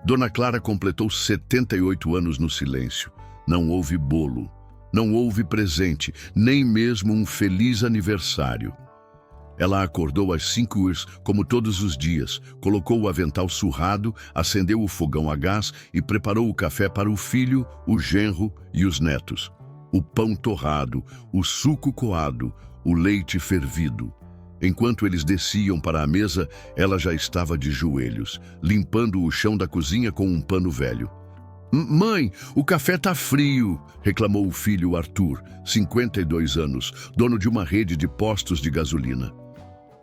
Dona Clara completou 78 anos no silêncio. Não houve bolo, não houve presente, nem mesmo um feliz aniversário. Ela acordou às 5 horas, como todos os dias, colocou o avental surrado, acendeu o fogão a gás e preparou o café para o filho, o genro e os netos. O pão torrado, o suco coado, o leite fervido. Enquanto eles desciam para a mesa, ela já estava de joelhos, limpando o chão da cozinha com um pano velho. Mãe, o café tá frio, reclamou o filho Arthur, 52 anos, dono de uma rede de postos de gasolina.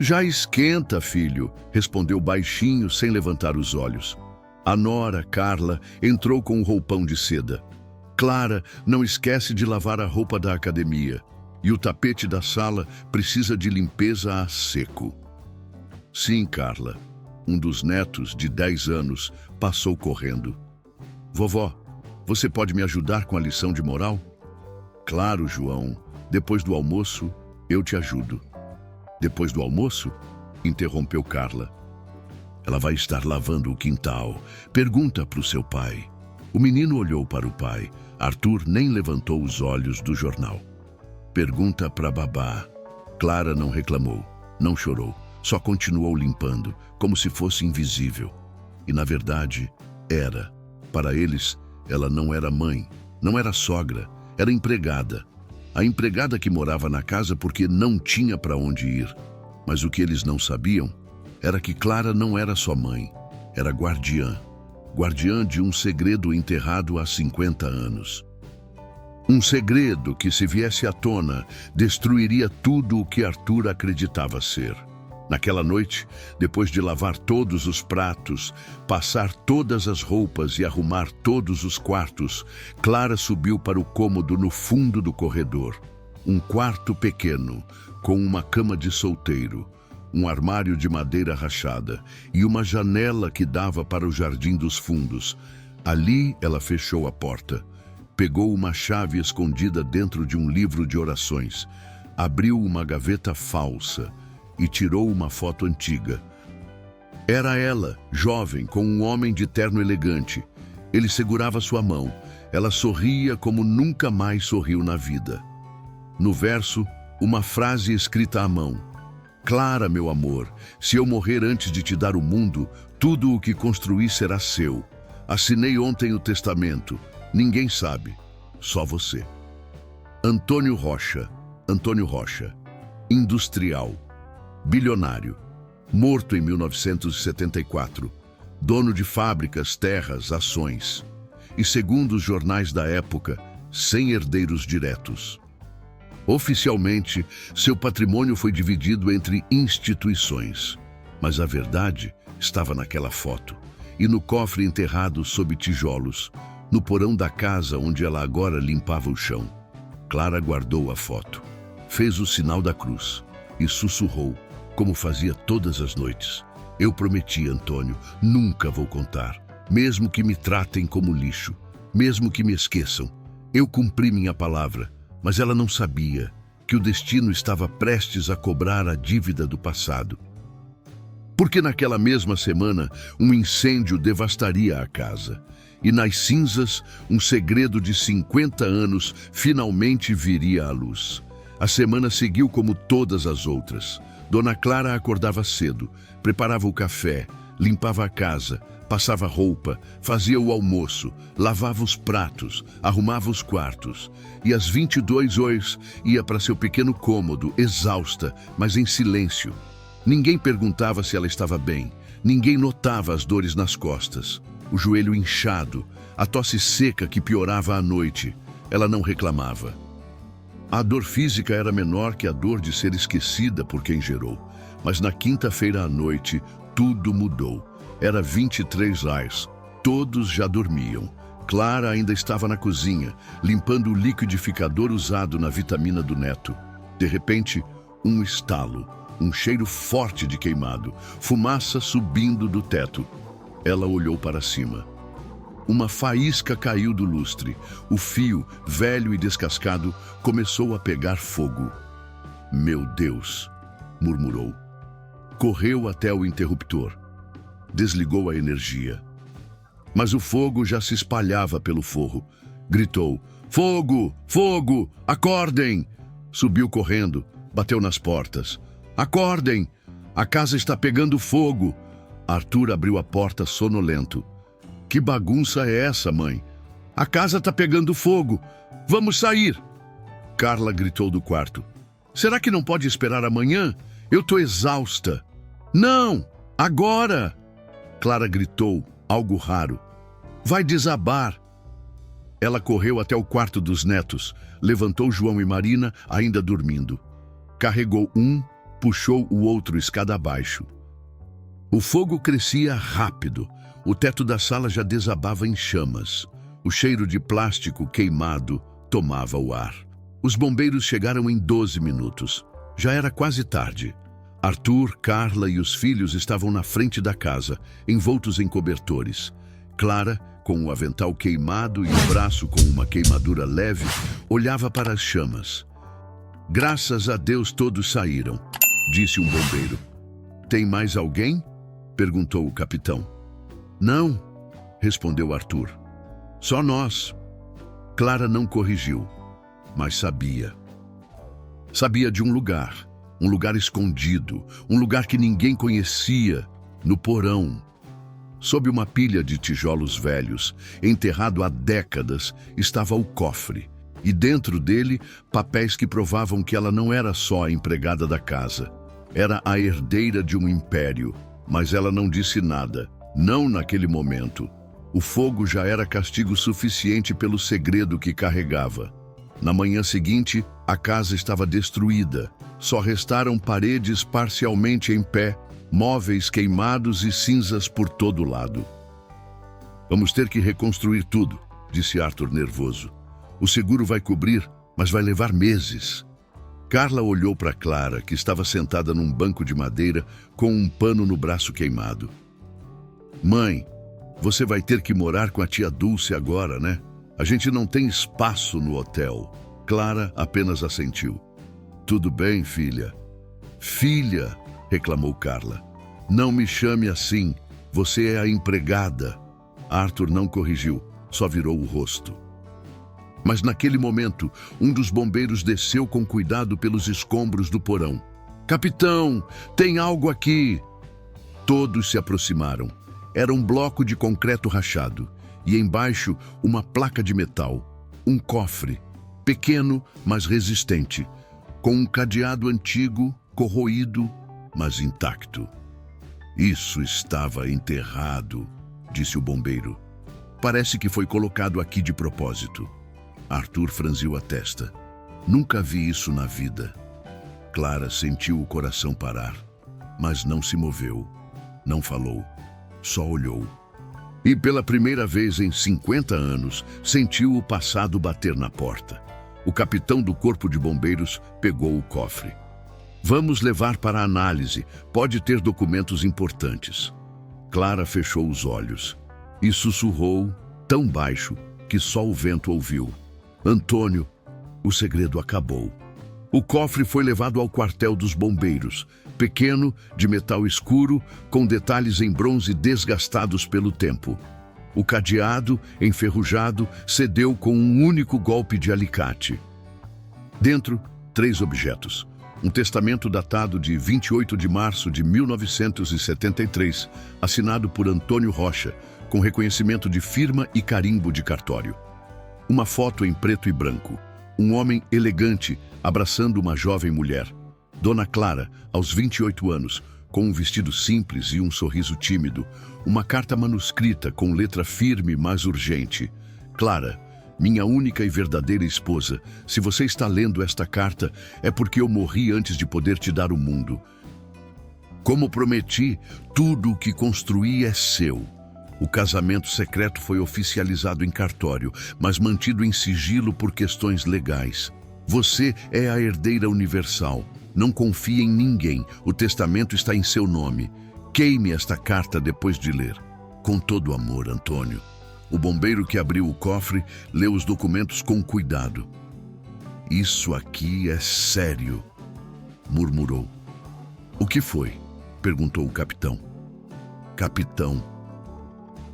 Já esquenta, filho, respondeu baixinho, sem levantar os olhos. A nora, Carla, entrou com um roupão de seda. Clara, não esquece de lavar a roupa da academia. E o tapete da sala precisa de limpeza a seco. Sim, Carla. Um dos netos, de 10 anos, passou correndo. Vovó, você pode me ajudar com a lição de moral? Claro, João. Depois do almoço, eu te ajudo. Depois do almoço? Interrompeu Carla. Ela vai estar lavando o quintal. Pergunta para o seu pai. O menino olhou para o pai. Arthur nem levantou os olhos do jornal. Pergunta para babá. Clara não reclamou, não chorou, só continuou limpando, como se fosse invisível. E na verdade, era. Para eles, ela não era mãe, não era sogra, era empregada. A empregada que morava na casa porque não tinha para onde ir. Mas o que eles não sabiam era que Clara não era só mãe, era guardiã. Guardiã de um segredo enterrado há 50 anos. Um segredo que, se viesse à tona, destruiria tudo o que Arthur acreditava ser. Naquela noite, depois de lavar todos os pratos, passar todas as roupas e arrumar todos os quartos, Clara subiu para o cômodo no fundo do corredor. Um quarto pequeno, com uma cama de solteiro, um armário de madeira rachada e uma janela que dava para o jardim dos fundos. Ali ela fechou a porta. Pegou uma chave escondida dentro de um livro de orações, abriu uma gaveta falsa e tirou uma foto antiga. Era ela, jovem, com um homem de terno elegante. Ele segurava sua mão. Ela sorria como nunca mais sorriu na vida. No verso, uma frase escrita à mão. Clara, meu amor, se eu morrer antes de te dar o mundo, tudo o que construí será seu. Assinei ontem o testamento. Ninguém sabe, só você. Antônio Rocha, industrial, bilionário, morto em 1974, dono de fábricas, terras, ações. E segundo os jornais da época, sem herdeiros diretos. Oficialmente, seu patrimônio foi dividido entre instituições, mas a verdade estava naquela foto e no cofre enterrado sob tijolos, no porão da casa onde ela agora limpava o chão. Clara guardou a foto, fez o sinal da cruz e sussurrou, como fazia todas as noites. Eu prometi, Antônio, nunca vou contar, mesmo que me tratem como lixo, mesmo que me esqueçam. Eu cumpri minha palavra, mas ela não sabia que o destino estava prestes a cobrar a dívida do passado. Porque naquela mesma semana, um incêndio devastaria a casa. E nas cinzas, um segredo de 50 anos finalmente viria à luz. A semana seguiu como todas as outras. Dona Clara acordava cedo, preparava o café, limpava a casa, passava roupa, fazia o almoço, lavava os pratos, arrumava os quartos. E às 22 horas ia para seu pequeno cômodo, exausta, mas em silêncio. Ninguém perguntava se ela estava bem, ninguém notava as dores nas costas. O joelho inchado, a tosse seca que piorava à noite. Ela não reclamava. A dor física era menor que a dor de ser esquecida por quem gerou. Mas na quinta-feira à noite, tudo mudou. Era 23 horas. Todos já dormiam. Clara ainda estava na cozinha, limpando o liquidificador usado na vitamina do neto. De repente, um estalo, um cheiro forte de queimado, fumaça subindo do teto. Ela olhou para cima. Uma faísca caiu do lustre. O fio, velho e descascado, começou a pegar fogo. Meu Deus, murmurou. Correu até o interruptor. Desligou a energia. Mas o fogo já se espalhava pelo forro. Gritou: "Fogo! Fogo! Acordem!" Subiu correndo, bateu nas portas. "Acordem! A casa está pegando fogo!" Arthur abriu a porta sonolento. "Que bagunça é essa, mãe? A casa está pegando fogo! Vamos sair!" Carla gritou do quarto. "Será que não pode esperar amanhã? Eu tô exausta." "Não! Agora!" Clara gritou, algo raro. "Vai desabar!" Ela correu até o quarto dos netos, levantou João e Marina, ainda dormindo. Carregou um, puxou o outro escada abaixo. O fogo crescia rápido. O teto da sala já desabava em chamas. O cheiro de plástico queimado tomava o ar. Os bombeiros chegaram em 12 minutos. Já era quase tarde. Arthur, Carla e os filhos estavam na frente da casa, envoltos em cobertores. Clara, com o avental queimado e o braço com uma queimadura leve, olhava para as chamas. "Graças a Deus todos saíram", disse um bombeiro. "Tem mais alguém?" perguntou o capitão. "Não", respondeu Arthur. "Só nós." Clara não corrigiu, mas sabia. Sabia de um lugar escondido, um lugar que ninguém conhecia, no porão. Sob uma pilha de tijolos velhos, enterrado há décadas, estava o cofre. E dentro dele, papéis que provavam que ela não era só a empregada da casa. Era a herdeira de um império, mas ela não disse nada, não naquele momento. O fogo já era castigo suficiente pelo segredo que carregava. Na manhã seguinte, a casa estava destruída. Só restaram paredes parcialmente em pé, móveis queimados e cinzas por todo lado. "Vamos ter que reconstruir tudo", disse Arthur nervoso. "O seguro vai cobrir, mas vai levar meses." Carla olhou para Clara, que estava sentada num banco de madeira com um pano no braço queimado. "Mãe, você vai ter que morar com a tia Dulce agora, né? A gente não tem espaço no hotel." Clara apenas assentiu. "Tudo bem, filha." "Filha", reclamou Carla. "Não me chame assim. Você é a empregada." Arthur não corrigiu, só virou o rosto. Mas naquele momento, um dos bombeiros desceu com cuidado pelos escombros do porão. "Capitão, tem algo aqui!" Todos se aproximaram. Era um bloco de concreto rachado e embaixo uma placa de metal, um cofre, pequeno, mas resistente, com um cadeado antigo, corroído, mas intacto. "Isso estava enterrado", disse o bombeiro. "Parece que foi colocado aqui de propósito." Arthur franziu a testa. "Nunca vi isso na vida." Clara sentiu o coração parar, mas não se moveu, não falou, só olhou. E pela primeira vez em 50 anos, sentiu o passado bater na porta. O capitão do corpo de bombeiros pegou o cofre. "Vamos levar para análise. Pode ter documentos importantes." Clara fechou os olhos e sussurrou, tão baixo que só o vento ouviu: "Antônio, o segredo acabou." O cofre foi levado ao quartel dos bombeiros, pequeno, de metal escuro, com detalhes em bronze desgastados pelo tempo. O cadeado, enferrujado, cedeu com um único golpe de alicate. Dentro, 3 objetos. Um testamento datado de 28 de março de 1973, assinado por Antônio Rocha, com reconhecimento de firma e carimbo de cartório. Uma foto em preto e branco. Um homem elegante abraçando uma jovem mulher. Dona Clara, aos 28 anos, com um vestido simples e um sorriso tímido. Uma carta manuscrita com letra firme, mas urgente. "Clara, minha única e verdadeira esposa, se você está lendo esta carta, é porque eu morri antes de poder te dar o mundo. Como prometi, tudo o que construí é seu. O casamento secreto foi oficializado em cartório, mas mantido em sigilo por questões legais. Você é a herdeira universal. Não confie em ninguém. O testamento está em seu nome. Queime esta carta depois de ler. Com todo amor, Antônio." O bombeiro que abriu o cofre leu os documentos com cuidado. "Isso aqui é sério", murmurou. "O que foi?" perguntou o capitão. "Capitão,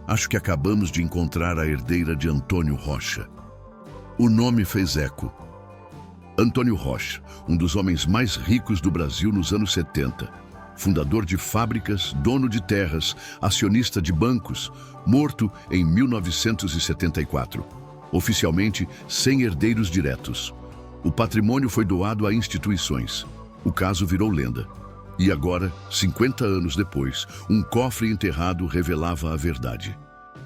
Acho que acabamos de encontrar a herdeira de Antônio Rocha. O nome fez eco. Antônio Rocha, um dos homens mais ricos do Brasil nos anos 70. Fundador de fábricas, dono de terras, acionista de bancos, morto em 1974. Oficialmente, sem herdeiros diretos. O patrimônio foi doado a instituições. O caso virou lenda. E agora, 50 anos depois, um cofre enterrado revelava a verdade.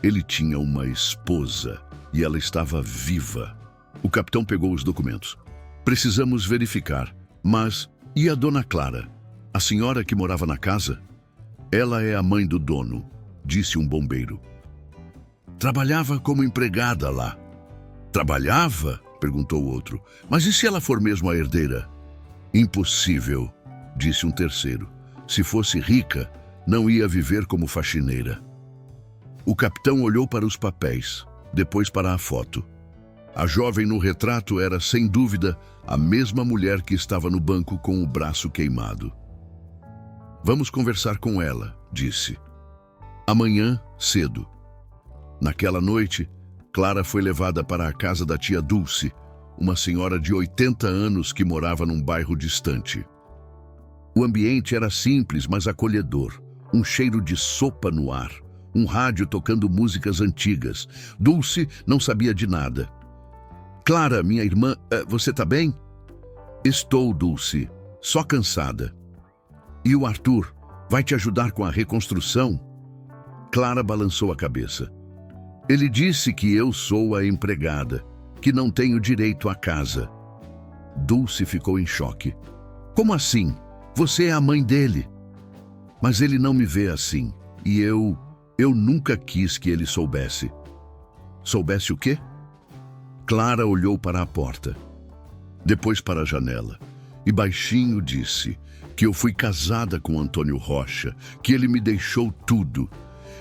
Ele tinha uma esposa e ela estava viva. O capitão pegou os documentos. Precisamos verificar. Mas e a dona Clara? A senhora que morava na casa? Ela é a mãe do dono, disse um bombeiro. Trabalhava como empregada lá. Trabalhava? Perguntou o outro. Mas e se ela for mesmo a herdeira? Impossível, disse um terceiro. Se fosse rica, não ia viver como faxineira. O capitão olhou para os papéis, depois para a foto. A jovem no retrato era, sem dúvida, a mesma mulher que estava no banco com o braço queimado. Vamos conversar com ela, disse. Amanhã, cedo. Naquela noite, Clara foi levada para a casa da tia Dulce, uma senhora de 80 anos que morava num bairro distante. O ambiente era simples, mas acolhedor. Um cheiro de sopa no ar, um rádio tocando músicas antigas. Dulce não sabia de nada. Clara, minha irmã, você tá bem? Estou, Dulce, só cansada. E o Arthur vai te ajudar com a reconstrução? Clara balançou a cabeça. Ele disse que eu sou a empregada, que não tenho direito à casa. Dulce ficou em choque. Como assim? Você é a mãe dele. Mas ele não me vê assim. E eu nunca quis que ele soubesse. Soubesse o quê? Clara olhou para a porta, depois para a janela, e baixinho disse que eu fui casada com Antônio Rocha, que ele me deixou tudo,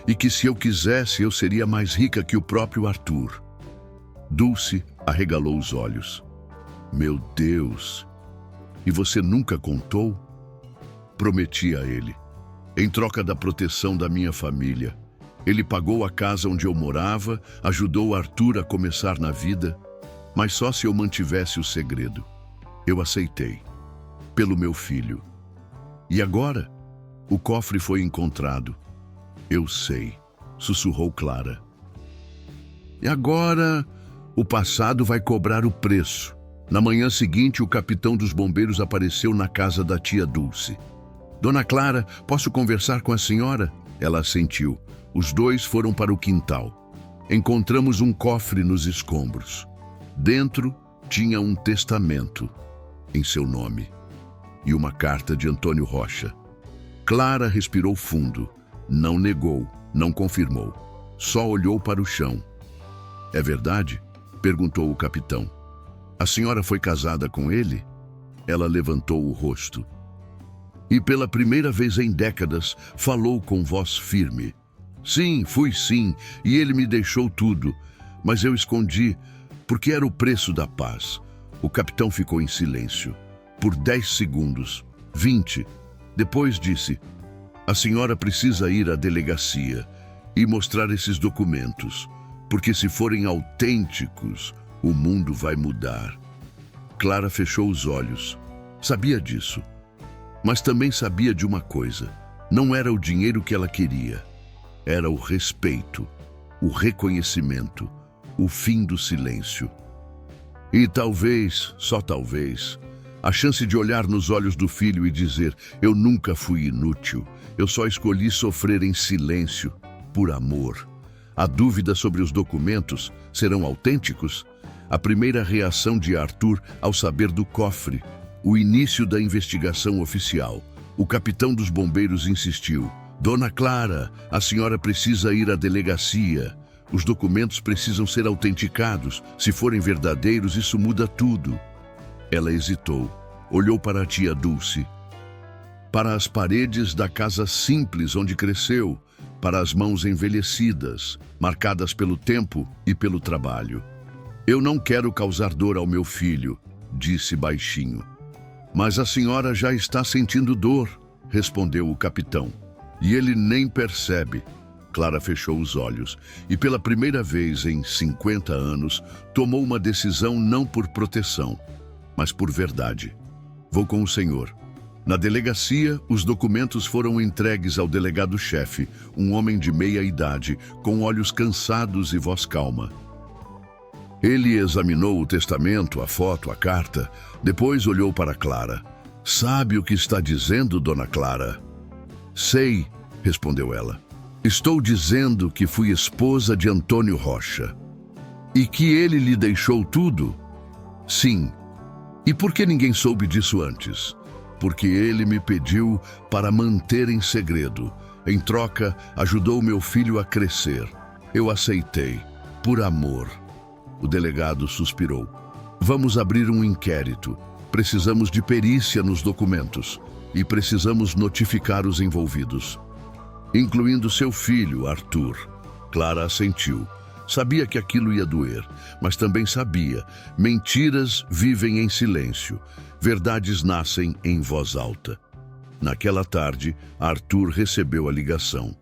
e que se eu quisesse eu seria mais rica que o próprio Arthur. Dulce arregalou os olhos. Meu Deus! E você nunca contou? Prometi a ele, em troca da proteção da minha família. Ele pagou a casa onde eu morava, ajudou Arthur a começar na vida, mas só se eu mantivesse o segredo. Eu aceitei, pelo meu filho. E agora? O cofre foi encontrado. Eu sei, sussurrou Clara. E agora, o passado vai cobrar o preço. Na manhã seguinte, o capitão dos bombeiros apareceu na casa da tia Dulce. Dona Clara, posso conversar com a senhora? Ela assentiu. Os dois foram para o quintal. Encontramos um cofre nos escombros. Dentro tinha um testamento em seu nome e uma carta de Antônio Rocha. Clara respirou fundo. Não negou, não confirmou. Só olhou para o chão. É verdade? Perguntou o capitão. A senhora foi casada com ele? Ela levantou o rosto. E pela primeira vez em décadas, falou com voz firme. Sim, fui sim, e ele me deixou tudo, mas eu escondi, porque era o preço da paz. O capitão ficou em silêncio, por 10 segundos, 20. Depois disse, a senhora precisa ir à delegacia e mostrar esses documentos, porque se forem autênticos, o mundo vai mudar. Clara fechou os olhos. Sabia disso. Mas também sabia de uma coisa. Não era o dinheiro que ela queria. Era o respeito, o reconhecimento, o fim do silêncio. E talvez, só talvez, a chance de olhar nos olhos do filho e dizer, eu nunca fui inútil, eu só escolhi sofrer em silêncio, por amor. A dúvida sobre os documentos serão autênticos? A primeira reação de Arthur ao saber do cofre, o início da investigação oficial. O capitão dos bombeiros insistiu. Dona Clara, a senhora precisa ir à delegacia. Os documentos precisam ser autenticados. Se forem verdadeiros, isso muda tudo. Ela hesitou. Olhou para a tia Dulce. Para as paredes da casa simples onde cresceu. Para as mãos envelhecidas, marcadas pelo tempo e pelo trabalho. Eu não quero causar dor ao meu filho, disse baixinho. Mas a senhora já está sentindo dor, respondeu o capitão. E ele nem percebe. Clara fechou os olhos e, pela primeira vez em 50 anos, tomou uma decisão não por proteção, mas por verdade. Vou com o senhor. Na delegacia, os documentos foram entregues ao delegado-chefe, um homem de meia idade, com olhos cansados e voz calma. Ele examinou o testamento, a foto, a carta, depois olhou para Clara. Sabe o que está dizendo, dona Clara? Sei, respondeu ela. Estou dizendo que fui esposa de Antônio Rocha. E que ele lhe deixou tudo? Sim. E por que ninguém soube disso antes? Porque ele me pediu para manter em segredo. Em troca, ajudou meu filho a crescer. Eu aceitei, por amor. O delegado suspirou. Vamos abrir um inquérito. Precisamos de perícia nos documentos e precisamos notificar os envolvidos, incluindo seu filho, Arthur. Clara assentiu. Sabia que aquilo ia doer, mas também sabia. Mentiras vivem em silêncio. Verdades nascem em voz alta. Naquela tarde, Arthur recebeu a ligação.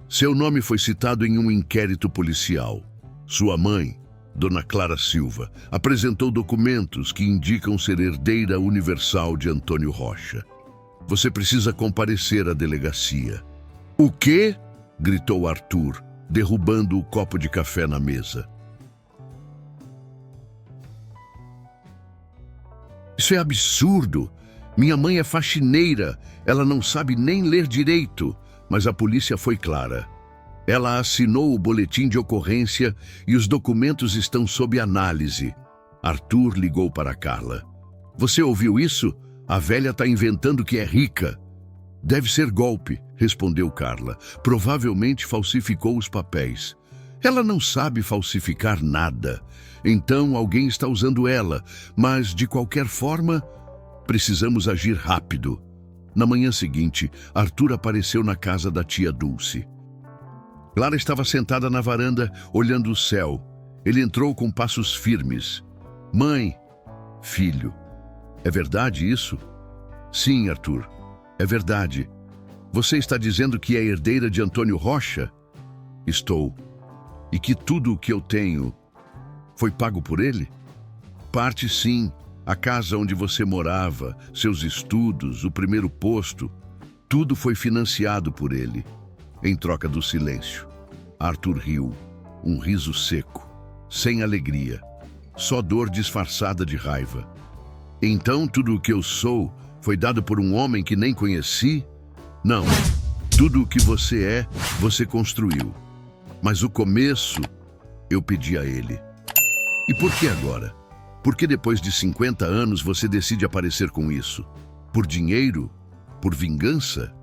Seu nome foi citado em um inquérito policial. Sua mãe, Dona Clara Silva, apresentou documentos que indicam ser herdeira universal de Antônio Rocha. Você precisa comparecer à delegacia. O quê? Gritou Arthur, derrubando o copo de café na mesa. Isso é absurdo. Minha mãe é faxineira. Ela não sabe nem ler direito. Mas a polícia foi clara. Ela assinou o boletim de ocorrência e os documentos estão sob análise. Arthur ligou para Carla. Você ouviu isso? A velha está inventando que é rica. Deve ser golpe, respondeu Carla. Provavelmente falsificou os papéis. Ela não sabe falsificar nada. Então alguém está usando ela. Mas, de qualquer forma, precisamos agir rápido. Na manhã seguinte, Arthur apareceu na casa da tia Dulce. Clara estava sentada na varanda, olhando o céu. Ele entrou com passos firmes. Mãe, filho, é verdade isso? Sim, Arthur, é verdade. Você está dizendo que é herdeira de Antônio Rocha? Estou. E que tudo o que eu tenho foi pago por ele? Parte sim, a casa onde você morava, seus estudos, o primeiro posto, tudo foi financiado por ele. Em troca do silêncio, Arthur riu, um riso seco, sem alegria, só dor disfarçada de raiva. Então tudo o que eu sou foi dado por um homem que nem conheci? Não, tudo o que você é, você construiu. Mas o começo, eu pedi a ele. E por que agora? Por que depois de 50 anos você decide aparecer com isso? Por dinheiro? Por vingança?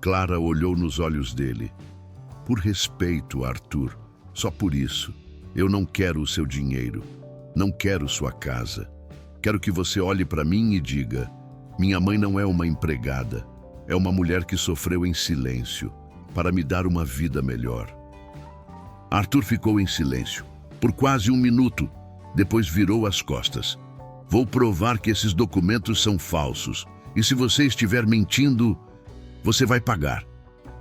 Clara olhou nos olhos dele. Por respeito, Arthur. Só por isso. Eu não quero o seu dinheiro. Não quero sua casa. Quero que você olhe para mim e diga: minha mãe não é uma empregada. É uma mulher que sofreu em silêncio para me dar uma vida melhor. Arthur ficou em silêncio por quase um minuto. Depois virou as costas. Vou provar que esses documentos são falsos. E se você estiver mentindo, você vai pagar.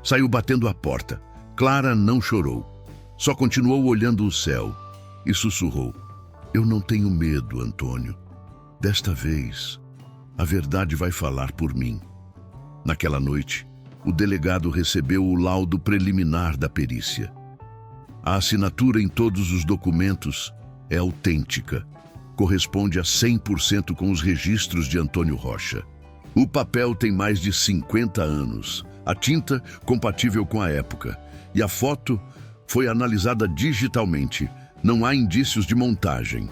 Saiu batendo a porta. Clara não chorou. Só continuou olhando o céu e sussurrou: eu não tenho medo, Antônio. Desta vez, a verdade vai falar por mim. Naquela noite, o delegado recebeu o laudo preliminar da perícia. A assinatura em todos os documentos é autêntica. Corresponde a 100% com os registros de Antônio Rocha. O papel tem mais de 50 anos, a tinta compatível com a época e a foto foi analisada digitalmente. Não há indícios de montagem.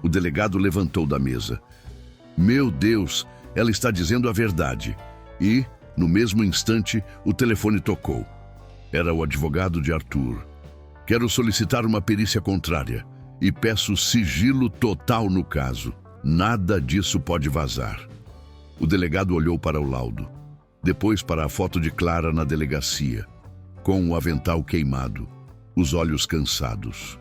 O delegado levantou da mesa. Meu Deus, ela está dizendo a verdade. E, no mesmo instante, o telefone tocou. Era o advogado de Arthur. Quero solicitar uma perícia contrária e peço sigilo total no caso. Nada disso pode vazar. O delegado olhou para o laudo, depois para a foto de Clara na delegacia, com o avental queimado, os olhos cansados.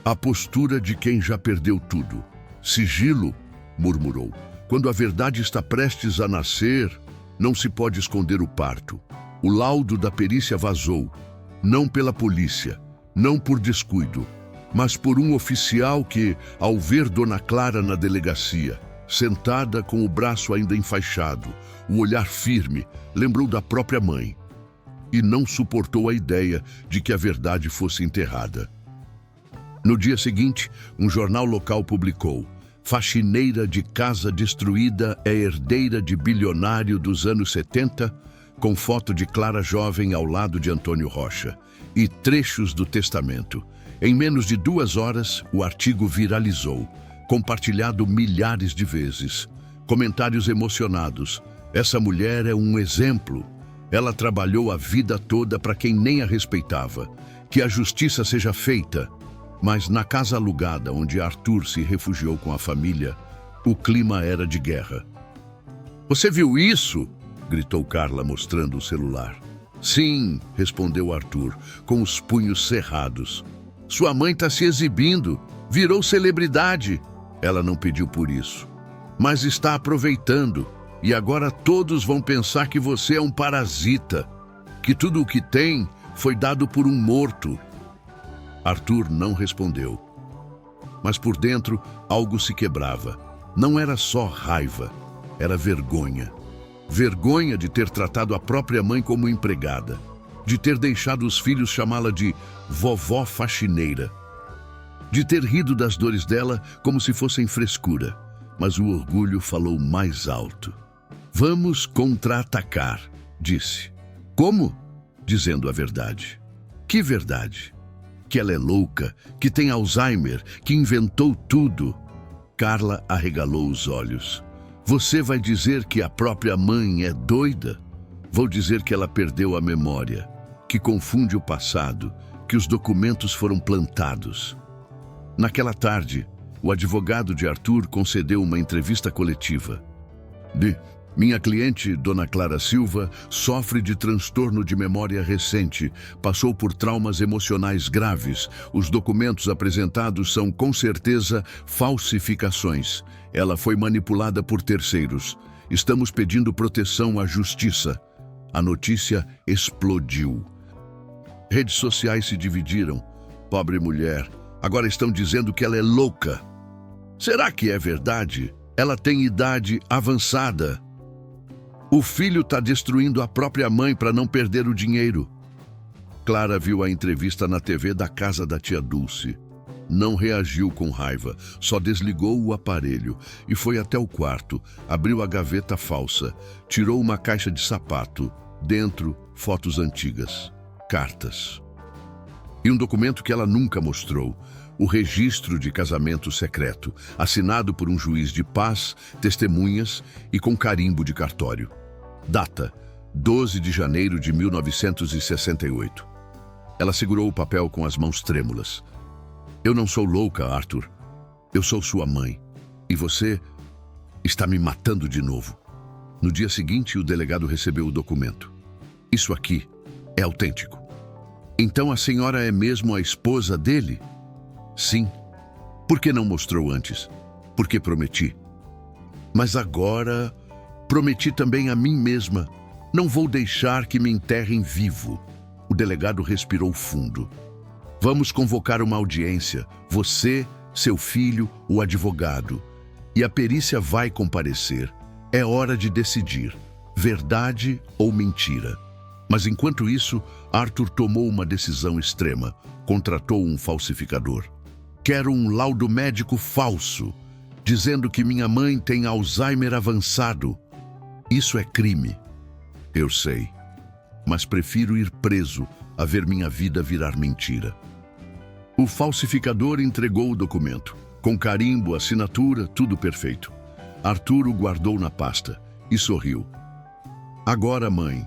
A postura de quem já perdeu tudo. Sigilo, murmurou. Quando a verdade está prestes a nascer, não se pode esconder o parto. O laudo da perícia vazou Não pela polícia, não por descuido, mas por um oficial que, ao ver Dona Clara na delegacia, sentada com o braço ainda enfaixado, o olhar firme, lembrou da própria mãe e não suportou a ideia de que a verdade fosse enterrada. No dia seguinte, um jornal local publicou: faxineira de casa destruída é herdeira de bilionário dos anos 70, com foto de Clara jovem ao lado de Antônio Rocha e trechos do testamento. Em menos de 2 horas, o artigo viralizou, compartilhado milhares de vezes. Comentários emocionados. Essa mulher é um exemplo. Ela trabalhou a vida toda para quem nem a respeitava. Que a justiça seja feita. Mas na casa alugada, onde Arthur se refugiou com a família, o clima era de guerra. "Você viu isso?" gritou Carla, mostrando o celular. "Sim", respondeu Arthur, com os punhos cerrados. "Sua mãe está se exibindo, virou celebridade." "Ela não pediu por isso, mas está aproveitando. E agora todos vão pensar que você é um parasita, que tudo o que tem foi dado por um morto." Arthur não respondeu. Mas por dentro, algo se quebrava. Não era só raiva, era vergonha. Vergonha de ter tratado a própria mãe como empregada, de ter deixado os filhos chamá-la de vovó faxineira, de ter rido das dores dela como se fossem frescura. Mas o orgulho falou mais alto. "Vamos contra-atacar", disse. "Como?" "Dizendo a verdade." "Que verdade?" "Que ela é louca, que tem Alzheimer, que inventou tudo." Carla arregalou os olhos. "Você vai dizer que a própria mãe é doida?" "Vou dizer que ela perdeu a memória, que confunde o passado, que os documentos foram plantados." Naquela tarde, o advogado de Arthur concedeu uma entrevista coletiva. Minha cliente, Dona Clara Silva, sofre de transtorno de memória recente, passou por traumas emocionais graves. Os documentos apresentados são, com certeza, falsificações. Ela foi manipulada por terceiros. Estamos pedindo proteção à justiça." A notícia explodiu. Redes sociais se dividiram. "Pobre mulher, agora estão dizendo que ela é louca." "Será que é verdade? Ela tem idade avançada." "O filho está destruindo a própria mãe para não perder o dinheiro." Clara viu a entrevista na TV da casa da tia Dulce. Não reagiu com raiva, só desligou o aparelho e foi até o quarto, abriu a gaveta falsa, tirou uma caixa de sapato, dentro, fotos antigas, cartas. E um documento que ela nunca mostrou, o registro de casamento secreto, assinado por um juiz de paz, testemunhas e com carimbo de cartório. Data: 12 de janeiro de 1968. Ela segurou o papel com as mãos trêmulas. "Eu não sou louca, Arthur. Eu sou sua mãe. E você está me matando de novo." No dia seguinte, o delegado recebeu o documento. "Isso aqui é autêntico." "Então a senhora é mesmo a esposa dele?" "Sim." "Por que não mostrou antes?" "Porque prometi." "Mas agora prometi também a mim mesma. Não vou deixar que me enterrem vivo." O delegado respirou fundo. "Vamos convocar uma audiência. Você, seu filho, o advogado. E a perícia vai comparecer. É hora de decidir. Verdade ou mentira." Mas enquanto isso, Arthur tomou uma decisão extrema. Contratou um falsificador. "Quero um laudo médico falso, dizendo que minha mãe tem Alzheimer avançado." "Isso é crime." "Eu sei, mas prefiro ir preso a ver minha vida virar mentira." O falsificador entregou o documento. Com carimbo, assinatura, tudo perfeito. Arthur o guardou na pasta e sorriu. "Agora, mãe,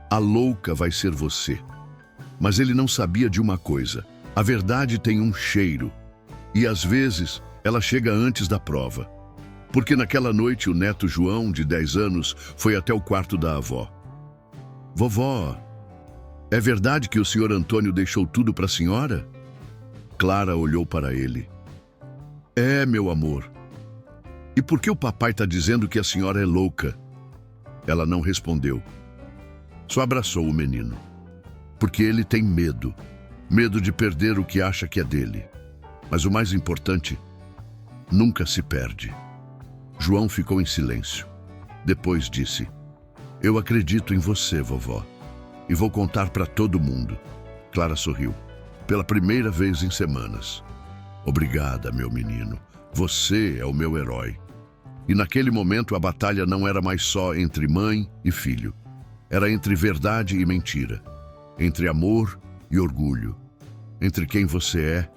a louca vai ser você." Mas ele não sabia de uma coisa. A verdade tem um cheiro. E às vezes ela chega antes da prova. Porque naquela noite o neto João, de 10 anos, foi até o quarto da avó. "Vovó, é verdade que o senhor Antônio deixou tudo para a senhora?" Clara olhou para ele. "É, meu amor. E por que o papai está dizendo que a senhora é louca?" Ela não respondeu. Só abraçou o menino. porque ele tem medo. Medo de perder o que acha que é dele. Mas o mais importante, nunca se perde. João ficou em silêncio. Depois disse: "Eu acredito em você, vovó, e vou contar para todo mundo." Clara sorriu, pela primeira vez em semanas. "Obrigada, meu menino. Você é o meu herói." E naquele momento a batalha não era mais só entre mãe e filho. Era entre verdade e mentira. Entre amor e orgulho. Entre quem você é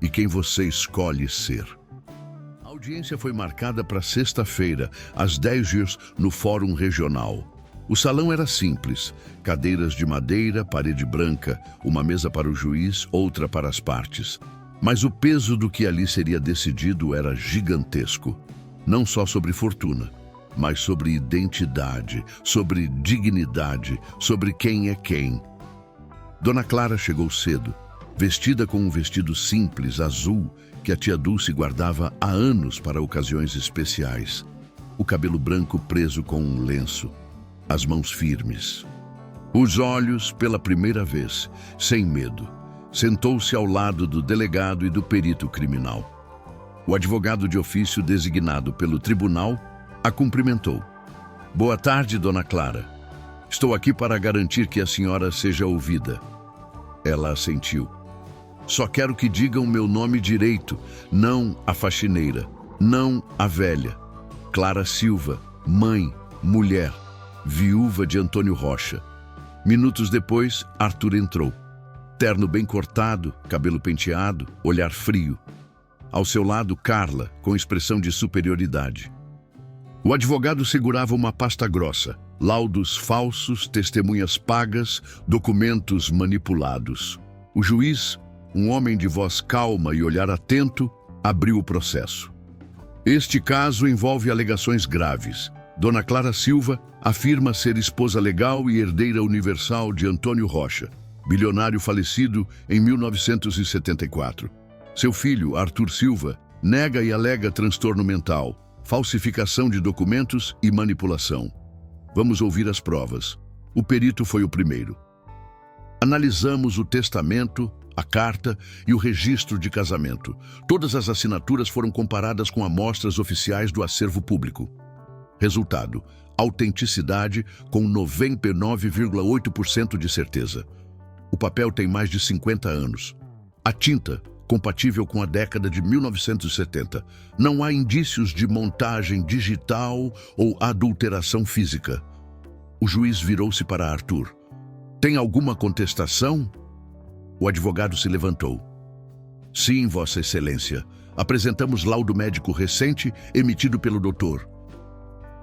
e quem você escolhe ser. A audiência foi marcada para sexta-feira, às 10 horas, no Fórum Regional. O salão era simples, cadeiras de madeira, parede branca, uma mesa para o juiz, outra para as partes. Mas o peso do que ali seria decidido era gigantesco. Não só sobre fortuna, mas sobre identidade, sobre dignidade, sobre quem é quem. Dona Clara chegou cedo, vestida com um vestido simples, azul, que a tia Dulce guardava há anos para ocasiões especiais. O cabelo branco preso com um lenço, as mãos firmes. Os olhos, pela primeira vez, sem medo. Sentou-se ao lado do delegado e do perito criminal. O advogado de ofício designado pelo tribunal a cumprimentou. "Boa tarde, Dona Clara. Estou aqui para garantir que a senhora seja ouvida." Ela assentiu. "Só quero que digam meu nome direito, não a faxineira, não a velha. Clara Silva, mãe, mulher, viúva de Antônio Rocha." Minutos depois, Arthur entrou. Terno bem cortado, cabelo penteado, olhar frio. Ao seu lado, Carla, com expressão de superioridade. O advogado segurava uma pasta grossa, laudos falsos, testemunhas pagas, documentos manipulados. O juiz, um homem de voz calma e olhar atento, abriu o processo. Este caso envolve alegações graves. Dona Clara Silva afirma ser esposa legal e herdeira universal de Antônio Rocha, bilionário falecido em 1974. Seu filho, Arthur Silva, nega e alega transtorno mental, falsificação de documentos e manipulação. Vamos ouvir as provas. O perito foi o primeiro. Analisamos o testamento, a carta e o registro de casamento. Todas as assinaturas foram comparadas com amostras oficiais do acervo público. Resultado: autenticidade com 99,8% de certeza. O papel tem mais de 50 anos. A tinta, compatível com a década de 1970. Não há indícios de montagem digital ou adulteração física. O juiz virou-se para Arthur. "Tem alguma contestação?" O advogado se levantou. "Sim, Vossa Excelência. Apresentamos laudo médico recente emitido pelo doutor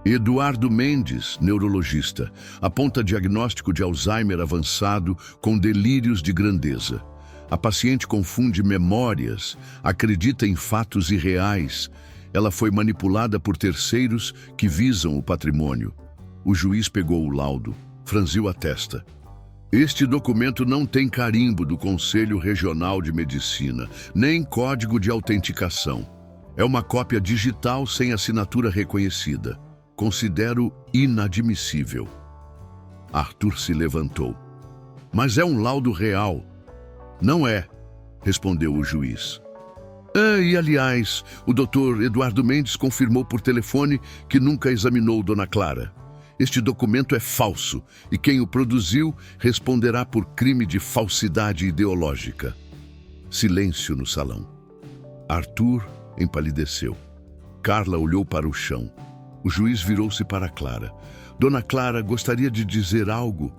Eduardo Mendes, neurologista, aponta diagnóstico de Alzheimer avançado com delírios de grandeza. A paciente confunde memórias, acredita em fatos irreais. Ela foi manipulada por terceiros que visam o patrimônio." O juiz pegou o laudo, franziu a testa. "Este documento não tem carimbo do Conselho Regional de Medicina, nem código de autenticação. É uma cópia digital sem assinatura reconhecida. Considero inadmissível." Arthur se levantou. "Mas é um laudo real." "Não é", respondeu o juiz. E aliás, o doutor Eduardo Mendes confirmou por telefone que nunca examinou Dona Clara. Este documento é falso e quem o produziu responderá por crime de falsidade ideológica. Silêncio no salão. Arthur empalideceu. Carla olhou para o chão. O juiz virou-se para Clara. "Dona Clara, gostaria de dizer algo?"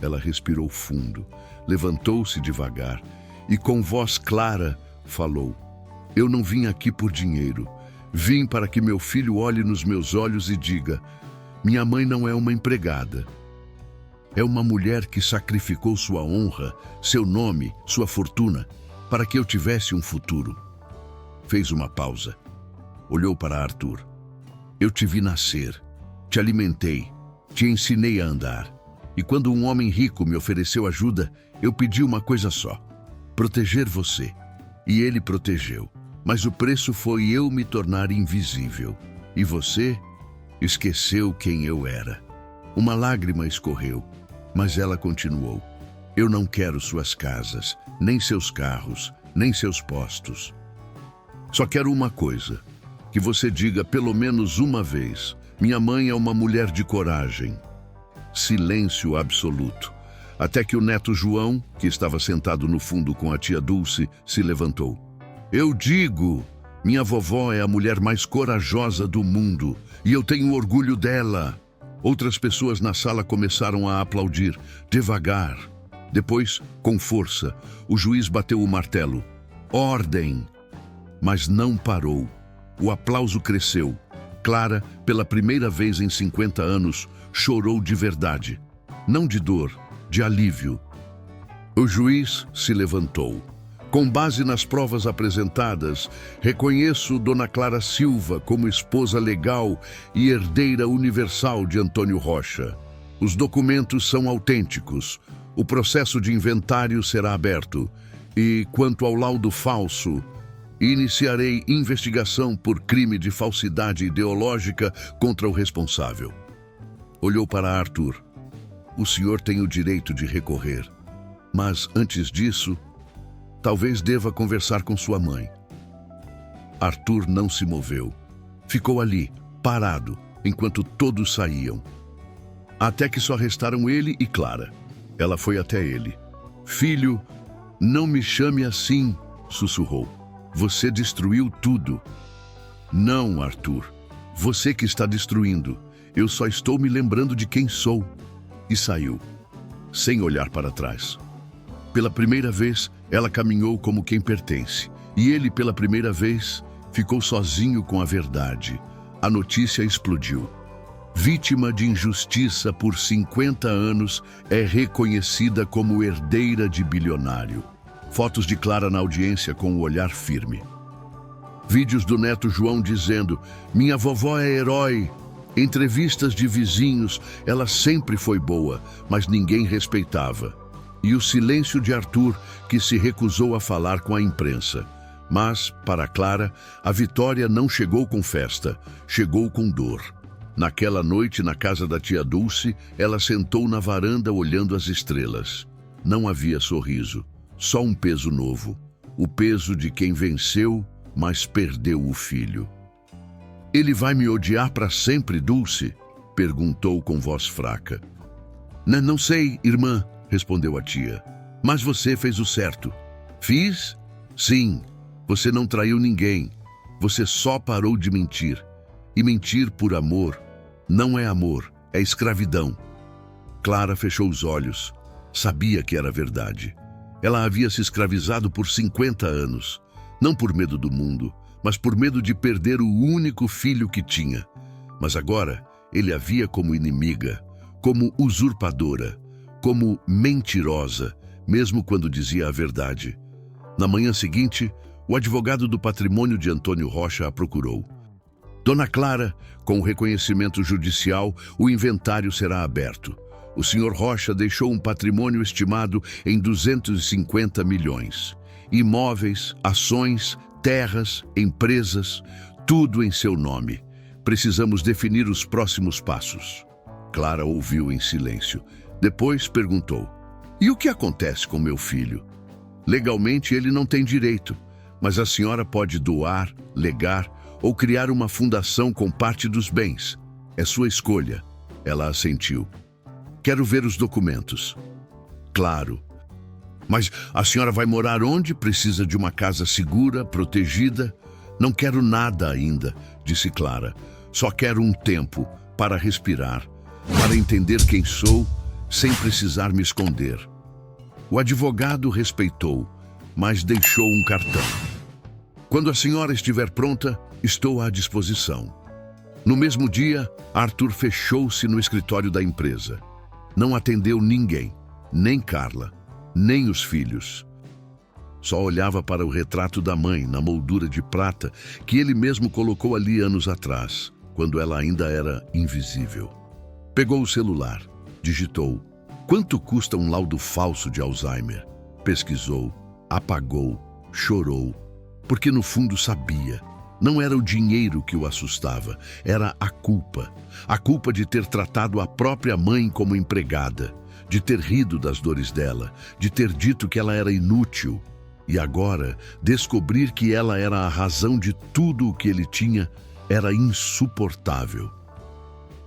Ela respirou fundo, levantou-se devagar e com voz clara falou: "Eu não vim aqui por dinheiro. Vim para que meu filho olhe nos meus olhos e diga: minha mãe não é uma empregada. É uma mulher que sacrificou sua honra, seu nome, sua fortuna, para que eu tivesse um futuro." Fez uma pausa. Olhou para Arthur. "Eu te vi nascer, te alimentei, te ensinei a andar. E quando um homem rico me ofereceu ajuda, eu pedi uma coisa só: proteger você. E ele protegeu. Mas o preço foi eu me tornar invisível. E você esqueceu quem eu era." Uma lágrima escorreu, mas ela continuou: Eu não quero suas casas, nem seus carros, nem seus postos. Só quero uma coisa, que você diga pelo menos uma vez: minha mãe é uma mulher de coragem. Silêncio absoluto, até que o neto João, que estava sentado no fundo com a tia Dulce, se levantou. Eu digo, minha vovó é a mulher mais corajosa do mundo e eu tenho orgulho dela. Outras pessoas na sala começaram a aplaudir, devagar. Depois, com força, o juiz bateu o martelo. Ordem! Mas não parou. O aplauso cresceu. Clara, pela primeira vez em 50 anos, chorou de verdade. Não de dor, de alívio. O juiz se levantou. Com base nas provas apresentadas, reconheço Dona Clara Silva como esposa legal e herdeira universal de Antônio Rocha. Os documentos são autênticos. O processo de inventário será aberto. E, quanto ao laudo falso, iniciarei investigação por crime de falsidade ideológica contra o responsável. Olhou para Arthur. O senhor tem o direito de recorrer. Mas, antes disso, talvez deva conversar com sua mãe. Arthur não se moveu. Ficou ali, parado, enquanto todos saíam. Até que só restaram ele e Clara. Ela foi até ele. Filho, não me chame assim, sussurrou. Você destruiu tudo. Não, Arthur. Você que está destruindo. Eu só estou me lembrando de quem sou. E saiu, sem olhar para trás. Pela primeira vez, ela caminhou como quem pertence. E ele, pela primeira vez, ficou sozinho com a verdade. A notícia explodiu. Vítima de injustiça por 50 anos, é reconhecida como herdeira de bilionário. Fotos de Clara na audiência com o olhar firme. Vídeos do neto João dizendo: minha vovó é herói. Entrevistas de vizinhos, ela sempre foi boa, mas ninguém respeitava. E o silêncio de Arthur, que se recusou a falar com a imprensa. Mas, para Clara, a vitória não chegou com festa, chegou com dor. Naquela noite, na casa da tia Dulce, ela sentou na varanda olhando as estrelas. Não havia sorriso, só um peso novo. O peso de quem venceu, mas perdeu o filho. Ele vai me odiar para sempre, Dulce? Perguntou com voz fraca. Não sei, irmã, respondeu a tia. Mas você fez o certo. Fiz? Sim. Você não traiu ninguém. Você só parou de mentir. E mentir por amor não é amor, é escravidão. Clara fechou os olhos. Sabia que era verdade. Ela havia se escravizado por 50 anos. Não por medo do mundo, mas por medo de perder o único filho que tinha. Mas agora ele a via como inimiga, como usurpadora, como mentirosa, mesmo quando dizia a verdade. Na manhã seguinte, o advogado do patrimônio de Antônio Rocha a procurou. Dona Clara, com o reconhecimento judicial, o inventário será aberto. O senhor Rocha deixou um patrimônio estimado em 250 milhões. Imóveis, ações, terras, empresas, tudo em seu nome. Precisamos definir os próximos passos. Clara ouviu em silêncio. Depois perguntou: e o que acontece com meu filho? Legalmente ele não tem direito, mas a senhora pode doar, legar ou criar uma fundação com parte dos bens. É sua escolha. Ela assentiu. Quero ver os documentos. Claro. Mas a senhora vai morar onde? Precisa de uma casa segura, protegida? Não quero nada ainda, disse Clara. Só quero um tempo para respirar, para entender quem sou, sem precisar me esconder. O advogado respeitou, mas deixou um cartão. Quando a senhora estiver pronta, estou à disposição. No mesmo dia, Arthur fechou-se no escritório da empresa. Não atendeu ninguém, nem Carla, nem os filhos. Só olhava para o retrato da mãe, na moldura de prata, que ele mesmo colocou ali anos atrás, quando ela ainda era invisível. Pegou o celular, digitou: quanto custa um laudo falso de Alzheimer? Pesquisou, apagou, chorou, porque no fundo sabia. Não era o dinheiro que o assustava, era a culpa. A culpa de ter tratado a própria mãe como empregada, de ter rido das dores dela, de ter dito que ela era inútil. E agora, descobrir que ela era a razão de tudo o que ele tinha era insuportável.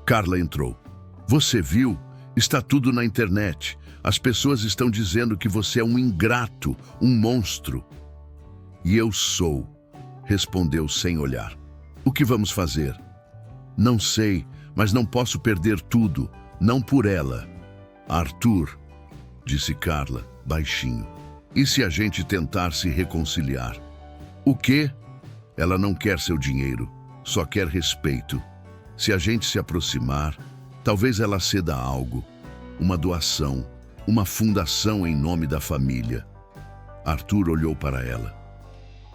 Carla entrou. Você viu? Está tudo na internet. As pessoas estão dizendo que você é um ingrato, um monstro. E eu sou, respondeu sem olhar. O que vamos fazer? Não sei, mas não posso perder tudo, não por ela. Arthur, disse Carla, baixinho. E se a gente tentar se reconciliar? O quê? Ela não quer seu dinheiro, só quer respeito. Se a gente se aproximar, talvez ela ceda algo, uma doação, uma fundação em nome da família. Arthur olhou para ela.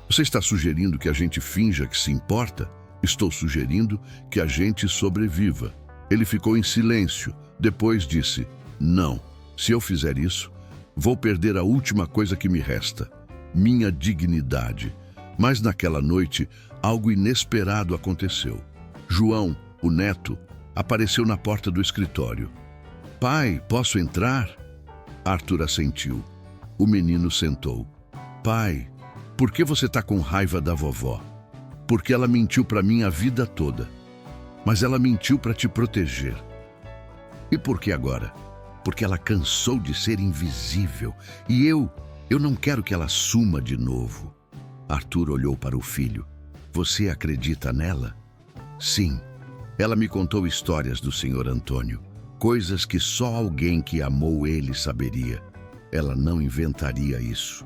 Você está sugerindo que a gente finja que se importa? Estou sugerindo que a gente sobreviva. Ele ficou em silêncio, depois disse, não, se eu fizer isso, vou perder a última coisa que me resta, minha dignidade. Mas naquela noite, algo inesperado aconteceu. João, o neto, apareceu na porta do escritório. Pai, posso entrar? Arthur assentiu. O menino sentou. Pai, por que você está com raiva da vovó? Porque ela mentiu para mim a vida toda. Mas ela mentiu para te proteger. E por que agora? Porque ela cansou de ser invisível. E eu não quero que ela suma de novo. Arthur olhou para o filho. Você acredita nela? Sim. Ela me contou histórias do Sr. Antônio. Coisas que só alguém que amou ele saberia. Ela não inventaria isso.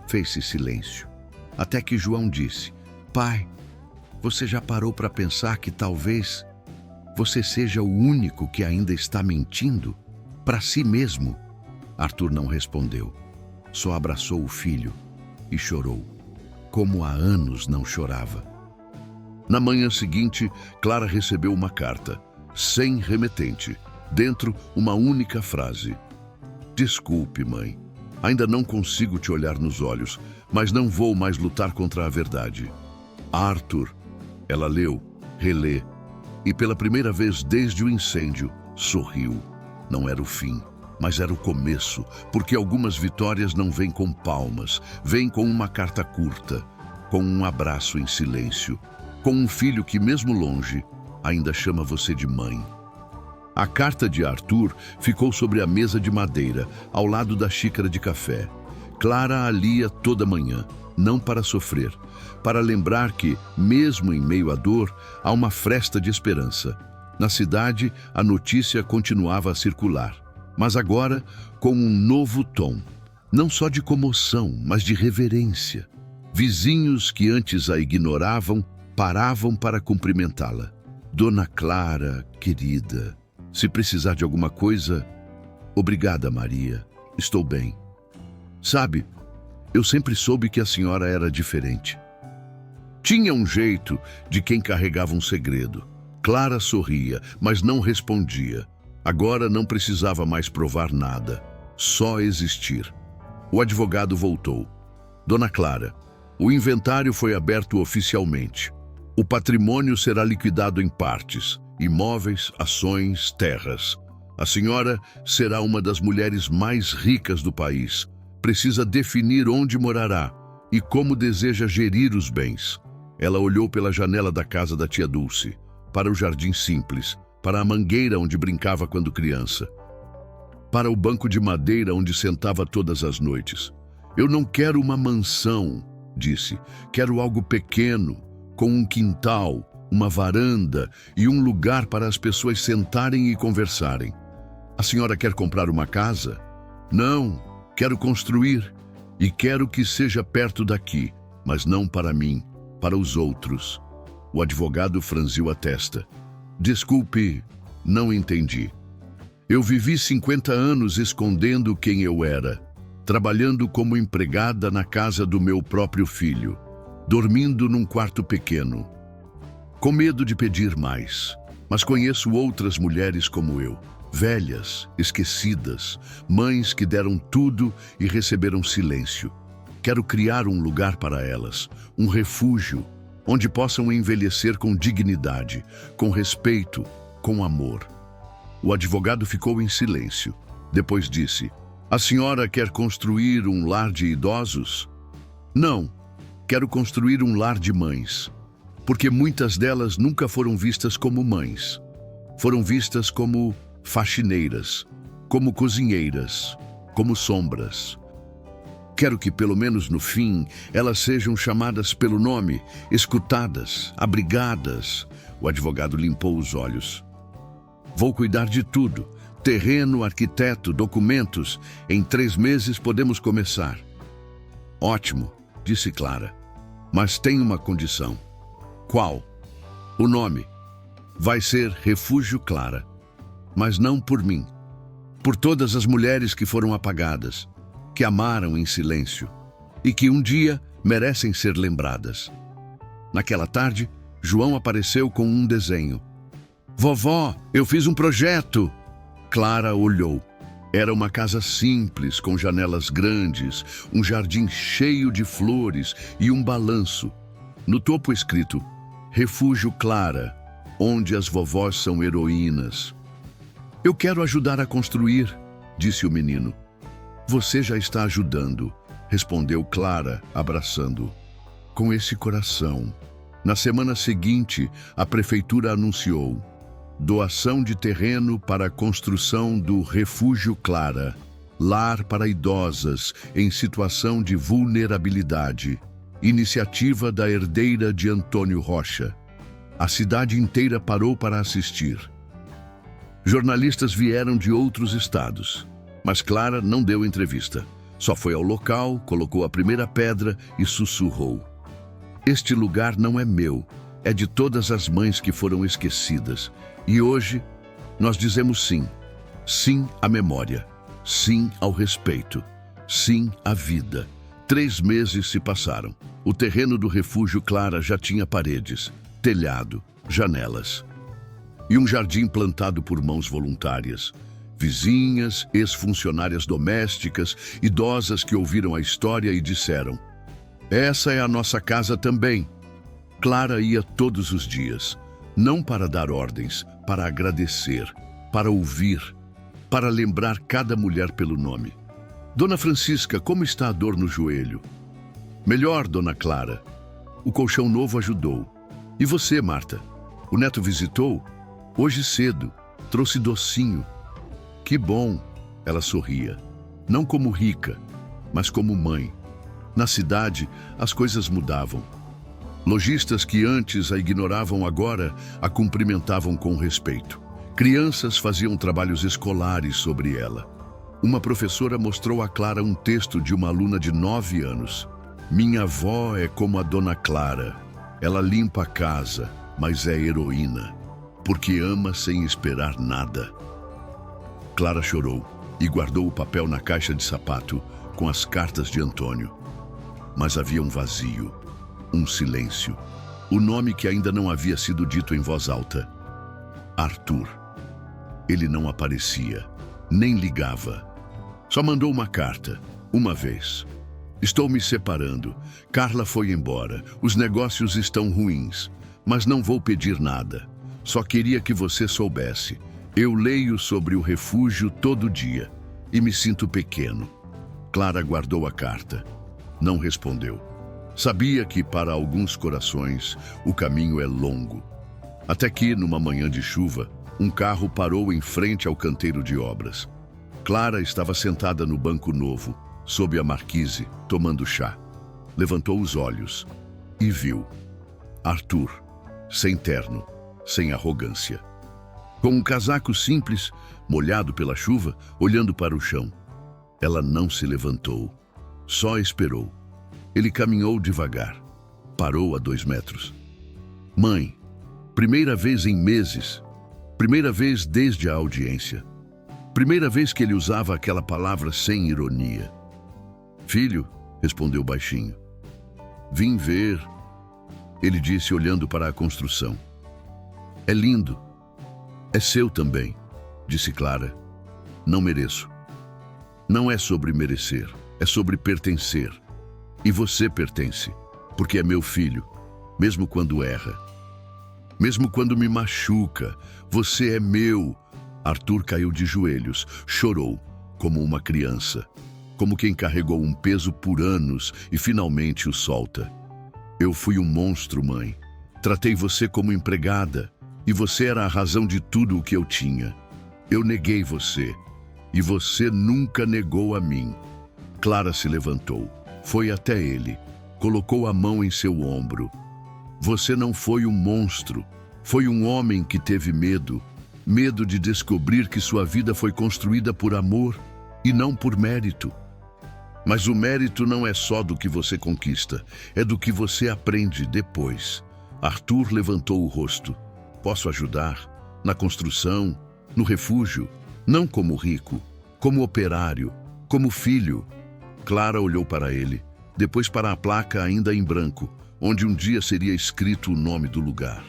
Fez-se silêncio. Até que João disse, pai, você já parou para pensar que talvez você seja o único que ainda está mentindo? Para si mesmo? Arthur não respondeu. Só abraçou o filho e chorou, como há anos não chorava. Na manhã seguinte, Clara recebeu uma carta, sem remetente. Dentro, uma única frase. Desculpe, mãe. Ainda não consigo te olhar nos olhos, mas não vou mais lutar contra a verdade. Arthur. Ela leu, relê, e pela primeira vez desde o incêndio, sorriu. Não era o fim, mas era o começo, porque algumas vitórias não vêm com palmas, vêm com uma carta curta, com um abraço em silêncio, com um filho que, mesmo longe, ainda chama você de mãe. A carta de Arthur ficou sobre a mesa de madeira, ao lado da xícara de café. Clara a lia toda manhã, não para sofrer, para lembrar que, mesmo em meio à dor, há uma fresta de esperança. Na cidade, a notícia continuava a circular, mas agora com um novo tom, não só de comoção, mas de reverência. Vizinhos que antes a ignoravam, paravam para cumprimentá-la. Dona Clara, querida, se precisar de alguma coisa, obrigada, Maria, estou bem. Sabe, eu sempre soube que a senhora era diferente. Tinha um jeito de quem carregava um segredo. Clara sorria, mas não respondia. Agora não precisava mais provar nada, só existir. O advogado voltou. Dona Clara, o inventário foi aberto oficialmente. O patrimônio será liquidado em partes, imóveis, ações, terras. A senhora será uma das mulheres mais ricas do país. Precisa definir onde morará e como deseja gerir os bens. Ela olhou pela janela da casa da tia Dulce, para o jardim simples, para a mangueira onde brincava quando criança, para o banco de madeira onde sentava todas as noites. Eu não quero uma mansão, disse. Quero algo pequeno, com um quintal, uma varanda e um lugar para as pessoas sentarem e conversarem. A senhora quer comprar uma casa? Não, quero construir e quero que seja perto daqui, mas não para mim, para os outros. O advogado franziu a testa. Desculpe, não entendi. Eu vivi 50 anos escondendo quem eu era, trabalhando como empregada na casa do meu próprio filho, dormindo num quarto pequeno, com medo de pedir mais. Mas conheço outras mulheres como eu, velhas, esquecidas, mães que deram tudo e receberam silêncio. Quero criar um lugar para elas, um refúgio, onde possam envelhecer com dignidade, com respeito, com amor. O advogado ficou em silêncio. Depois disse: "A senhora quer construir um lar de idosos?" "Não, quero construir um lar de mães, porque muitas delas nunca foram vistas como mães. Foram vistas como faxineiras, como cozinheiras, como sombras. Quero que, pelo menos no fim, elas sejam chamadas pelo nome, escutadas, abrigadas." O advogado limpou os olhos. "Vou cuidar de tudo. Terreno, arquiteto, documentos. Em 3 meses podemos começar." "Ótimo", disse Clara. "Mas tem uma condição." "Qual?" "O nome. Vai ser Refúgio Clara. Mas não por mim. Por todas as mulheres que foram apagadas, que amaram em silêncio e que um dia merecem ser lembradas." Naquela tarde, João apareceu com um desenho. "Vovó, eu fiz um projeto." Clara olhou. Era uma casa simples, com janelas grandes, um jardim cheio de flores e um balanço. No topo escrito: "Refúgio Clara, onde as vovós são heroínas." "Eu quero ajudar a construir", disse o menino. "Você já está ajudando", respondeu Clara, abraçando-o. "Com esse coração." Na semana seguinte, a prefeitura anunciou: doação de terreno para a construção do Refúgio Clara, lar para idosas em situação de vulnerabilidade. Iniciativa da herdeira de Antônio Rocha. A cidade inteira parou para assistir. Jornalistas vieram de outros estados, mas Clara não deu entrevista. Só foi ao local, colocou a primeira pedra e sussurrou: "Este lugar não é meu, é de todas as mães que foram esquecidas. E hoje nós dizemos sim. Sim à memória. Sim ao respeito. Sim à vida." 3 meses se passaram. O terreno do Refúgio Clara já tinha paredes, telhado, janelas. E um jardim plantado por mãos voluntárias. Vizinhas, ex-funcionárias domésticas, idosas que ouviram a história e disseram: "Essa é a nossa casa também." Clara ia todos os dias, não para dar ordens, para agradecer, para ouvir, para lembrar cada mulher pelo nome. "Dona Francisca, como está a dor no joelho?" "Melhor, Dona Clara." O colchão novo ajudou. "E você, Marta? O neto visitou?" "Hoje cedo. Trouxe docinho." "Que bom." Ela sorria. Não como rica, mas como mãe. Na cidade, as coisas mudavam. Lojistas que antes a ignoravam agora a cumprimentavam com respeito. Crianças faziam trabalhos escolares sobre ela. Uma professora mostrou a Clara um texto de uma aluna de 9 anos. "Minha avó é como a Dona Clara. Ela limpa a casa, mas é heroína, porque ama sem esperar nada." Clara chorou e guardou o papel na caixa de sapato com as cartas de Antônio. Mas havia um vazio, um silêncio. O nome que ainda não havia sido dito em voz alta: Arthur. Ele não aparecia, nem ligava. Só mandou uma carta, uma vez: "Estou me separando. Carla foi embora. Os negócios estão ruins. Mas não vou pedir nada. Só queria que você soubesse. Eu leio sobre o refúgio todo dia e me sinto pequeno." Clara guardou a carta. Não respondeu. Sabia que para alguns corações o caminho é longo. Até que, numa manhã de chuva, um carro parou em frente ao canteiro de obras. Clara estava sentada no banco novo, sob a marquise, tomando chá. Levantou os olhos e viu Arthur, sem terno, sem arrogância. Com um casaco simples, molhado pela chuva, olhando para o chão. Ela não se levantou, só esperou. Ele caminhou devagar, parou a 2 metros. "Mãe, primeira vez em meses, primeira vez desde a audiência, primeira vez que ele usava aquela palavra sem ironia." "Filho", respondeu baixinho. "Vim ver", ele disse olhando para a construção. "É lindo." "É seu também", disse Clara. "Não mereço." "Não é sobre merecer, é sobre pertencer. E você pertence, porque é meu filho, mesmo quando erra. Mesmo quando me machuca, você é meu." Arthur caiu de joelhos, chorou, como uma criança, como quem carregou um peso por anos e finalmente o solta. Eu fui um monstro, mãe. Tratei você como empregada e você era a razão de tudo o que eu tinha. Eu neguei você e você nunca negou a mim. Clara se levantou, foi até ele, colocou a mão em seu ombro. Você não foi um monstro, foi um homem que teve medo. Medo de descobrir que sua vida foi construída por amor e não por mérito. Mas o mérito não é só do que você conquista, é do que você aprende depois. Arthur levantou o rosto. Posso ajudar? Na construção, no refúgio, não como rico, como operário, como filho. Clara olhou para ele, depois para a placa ainda em branco, onde um dia seria escrito o nome do lugar.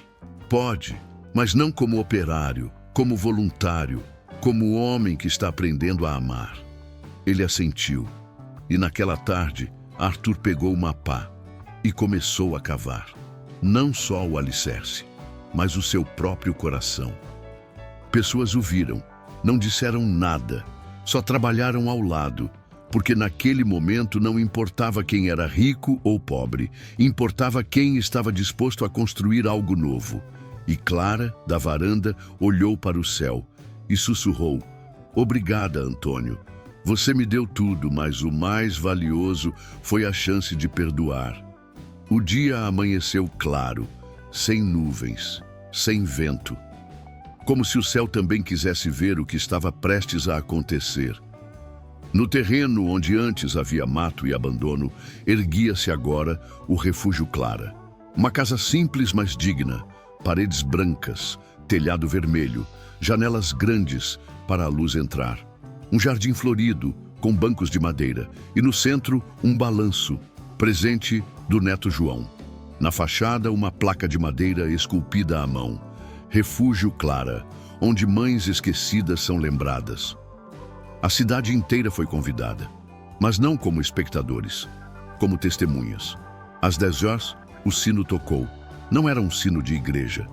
Pode, mas não como operário, como voluntário, como homem que está aprendendo a amar. Ele assentiu. E naquela tarde, Arthur pegou uma pá e começou a cavar. Não só o alicerce, mas o seu próprio coração. Pessoas o viram, não disseram nada, só trabalharam ao lado, porque naquele momento não importava quem era rico ou pobre, importava quem estava disposto a construir algo novo. E Clara, da varanda, olhou para o céu e sussurrou: Obrigada, Antônio. Você me deu tudo, mas o mais valioso foi a chance de perdoar. O dia amanheceu claro, sem nuvens, sem vento. Como se o céu também quisesse ver o que estava prestes a acontecer. No terreno onde antes havia mato e abandono, erguia-se agora o Refúgio Clara. Uma casa simples, mas digna, paredes brancas, telhado vermelho, janelas grandes para a luz entrar. Um jardim florido, com bancos de madeira, e no centro um balanço, presente do neto João. Na fachada, uma placa de madeira esculpida à mão. Refúgio Clara, onde mães esquecidas são lembradas. A cidade inteira foi convidada, mas não como espectadores, como testemunhas. Às 10 horas, o sino tocou. Não era um sino de igreja.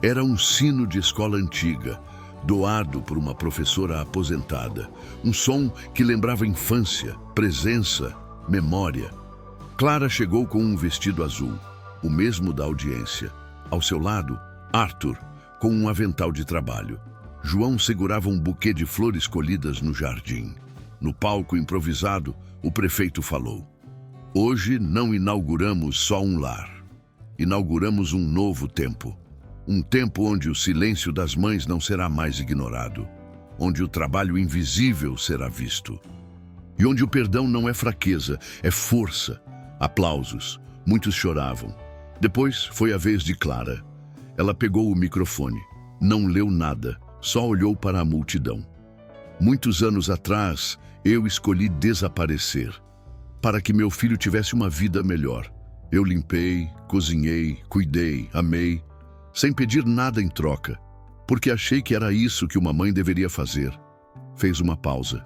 Era um sino de escola antiga, doado por uma professora aposentada. Um som que lembrava infância, presença, memória. Clara chegou com um vestido azul, o mesmo da audiência. Ao seu lado, Arthur, com um avental de trabalho. João segurava um buquê de flores colhidas no jardim. No palco improvisado, o prefeito falou: Hoje não inauguramos só um lar. Inauguramos um novo tempo. Um tempo onde o silêncio das mães não será mais ignorado, onde o trabalho invisível será visto, e onde o perdão não é fraqueza, é força. Aplausos, muitos choravam. Depois foi a vez de Clara. Ela pegou o microfone, não leu nada, só olhou para a multidão. Muitos anos atrás, eu escolhi desaparecer, para que meu filho tivesse uma vida melhor. Eu limpei, cozinhei, cuidei, amei, sem pedir nada em troca, porque achei que era isso que uma mãe deveria fazer. Fez uma pausa.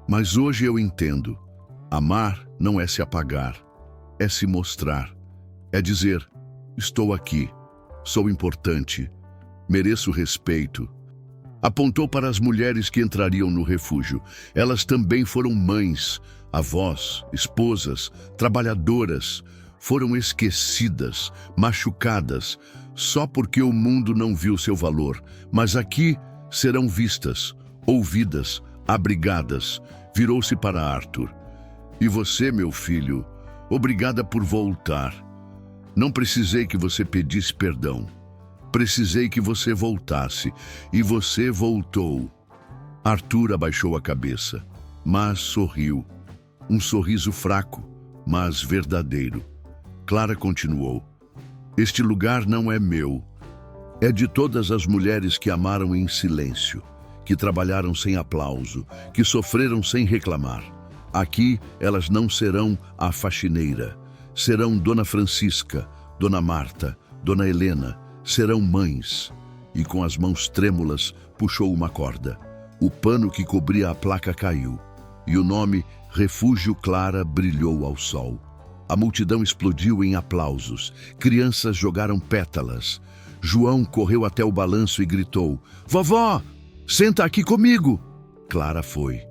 Mas hoje eu entendo. Amar não é se apagar, é se mostrar. É dizer: estou aqui, sou importante, mereço respeito. Apontou para as mulheres que entrariam no refúgio. Elas também foram mães, avós, esposas, trabalhadoras. Foram esquecidas, machucadas, só porque o mundo não viu seu valor. Mas aqui serão vistas, ouvidas, abrigadas. Virou-se para Arthur. E você, meu filho, obrigada por voltar. Não precisei que você pedisse perdão. Precisei que você voltasse. E você voltou. Arthur abaixou a cabeça, mas sorriu. Um sorriso fraco, mas verdadeiro. Clara continuou: Este lugar não é meu. É de todas as mulheres que amaram em silêncio, que trabalharam sem aplauso, que sofreram sem reclamar. Aqui elas não serão a faxineira. Serão Dona Francisca, Dona Marta, Dona Helena. Serão mães. E com as mãos trêmulas puxou uma corda. O pano que cobria a placa caiu. E o nome Refúgio Clara brilhou ao sol. A multidão explodiu em aplausos. Crianças jogaram pétalas. João correu até o balanço e gritou: Vovó, senta aqui comigo! Clara foi.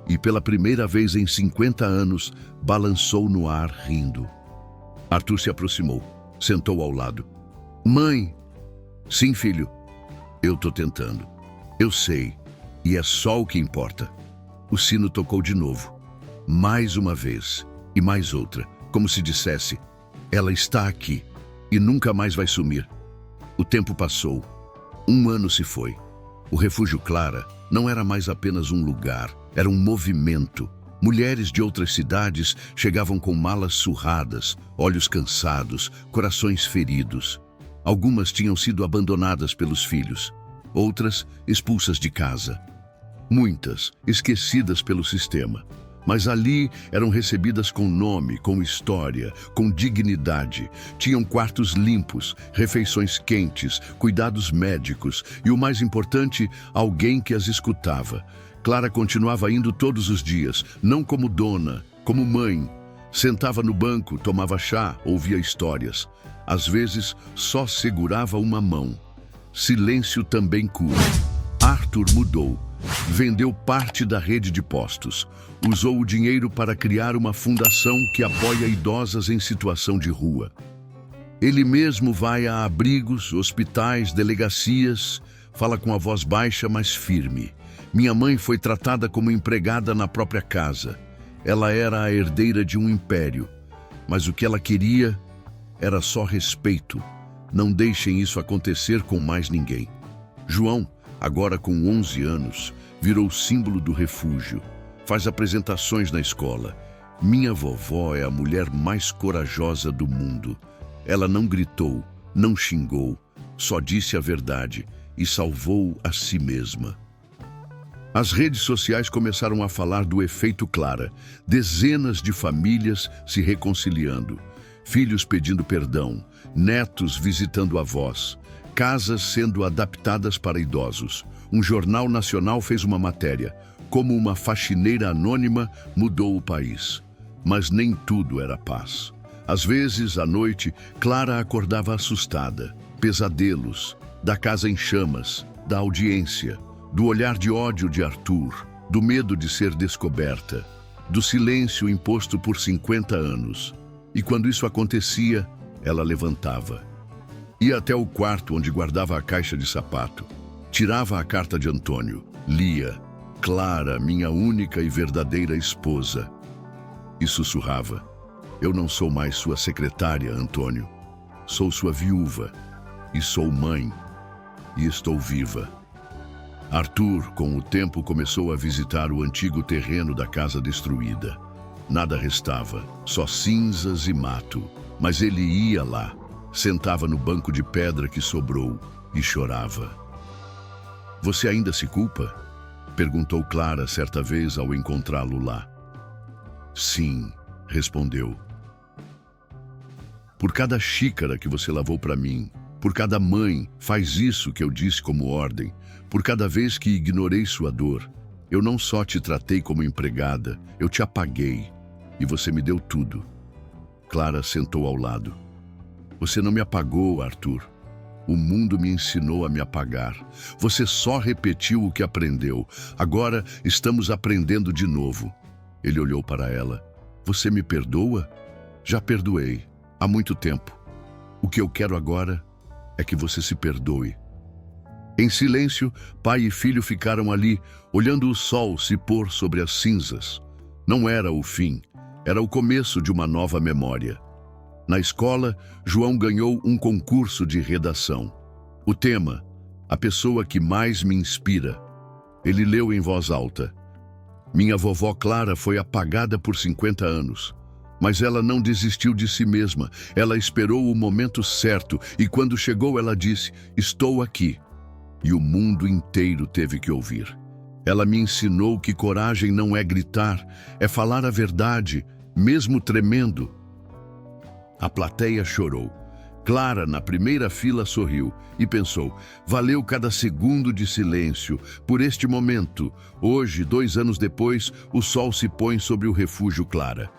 E pela primeira vez em 50 anos, balançou no ar rindo. Arthur se aproximou, sentou ao lado. Mãe! Sim, filho. Eu tô tentando. Eu sei. E é só o que importa. O sino tocou de novo. Mais uma vez. E mais outra. Como se dissesse, ela está aqui. E nunca mais vai sumir. O tempo passou. 1 ano se foi. O Refúgio Clara não era mais apenas um lugar. Era um movimento. Mulheres de outras cidades chegavam com malas surradas, olhos cansados, corações feridos. Algumas tinham sido abandonadas pelos filhos, outras expulsas de casa. Muitas esquecidas pelo sistema. Mas ali eram recebidas com nome, com história, com dignidade. Tinham quartos limpos, refeições quentes, cuidados médicos e, o mais importante, alguém que as escutava. Clara continuava indo todos os dias, não como dona, como mãe. Sentava no banco, tomava chá, ouvia histórias. Às vezes, só segurava uma mão. Silêncio também cura. Arthur mudou. Vendeu parte da rede de postos. Usou o dinheiro para criar uma fundação que apoia idosas em situação de rua. Ele mesmo vai a abrigos, hospitais, delegacias, fala com a voz baixa, mas firme. Minha mãe foi tratada como empregada na própria casa. Ela era a herdeira de um império, mas o que ela queria era só respeito. Não deixem isso acontecer com mais ninguém. João, agora com 11 anos, virou símbolo do refúgio. Faz apresentações na escola. Minha vovó é a mulher mais corajosa do mundo. Ela não gritou, não xingou, só disse a verdade e salvou a si mesma. As redes sociais começaram a falar do efeito Clara. Dezenas de famílias se reconciliando. Filhos pedindo perdão, netos visitando avós, casas sendo adaptadas para idosos. Um jornal nacional fez uma matéria. Como uma faxineira anônima mudou o país. Mas nem tudo era paz. Às vezes, à noite, Clara acordava assustada. Pesadelos, da casa em chamas, da audiência, do olhar de ódio de Arthur, do medo de ser descoberta, do silêncio imposto por 50 anos. E quando isso acontecia, ela levantava. Ia até o quarto onde guardava a caixa de sapato. Tirava a carta de Antônio. Lia. Clara, minha única e verdadeira esposa. E sussurrava. Eu não sou mais sua secretária, Antônio. Sou sua viúva. E sou mãe. E estou viva. Arthur, com o tempo, começou a visitar o antigo terreno da casa destruída. Nada restava, só cinzas e mato. Mas ele ia lá, sentava no banco de pedra que sobrou e chorava. Você ainda se culpa? Perguntou Clara certa vez ao encontrá-lo lá. Sim, respondeu. Por cada xícara que você lavou para mim, por cada mãe, faz isso que eu disse como ordem, por cada vez que ignorei sua dor, eu não só te tratei como empregada, eu te apaguei e você me deu tudo. Clara sentou ao lado. Você não me apagou, Arthur. O mundo me ensinou a me apagar. Você só repetiu o que aprendeu. Agora estamos aprendendo de novo. Ele olhou para ela. Você me perdoa? Já perdoei. Há muito tempo. O que eu quero agora é que você se perdoe. Em silêncio, pai e filho ficaram ali, olhando o sol se pôr sobre as cinzas. Não era o fim. Era o começo de uma nova memória. Na escola, João ganhou um concurso de redação. O tema, a pessoa que mais me inspira. Ele leu em voz alta. Minha vovó Clara foi apagada por 50 anos. Mas ela não desistiu de si mesma. Ela esperou o momento certo e quando chegou ela disse, estou aqui. E o mundo inteiro teve que ouvir. Ela me ensinou que coragem não é gritar, é falar a verdade, mesmo tremendo. A plateia chorou. Clara, na primeira fila, sorriu e pensou, valeu cada segundo de silêncio por este momento. Hoje, 2 anos depois, o sol se põe sobre o refúgio Clara.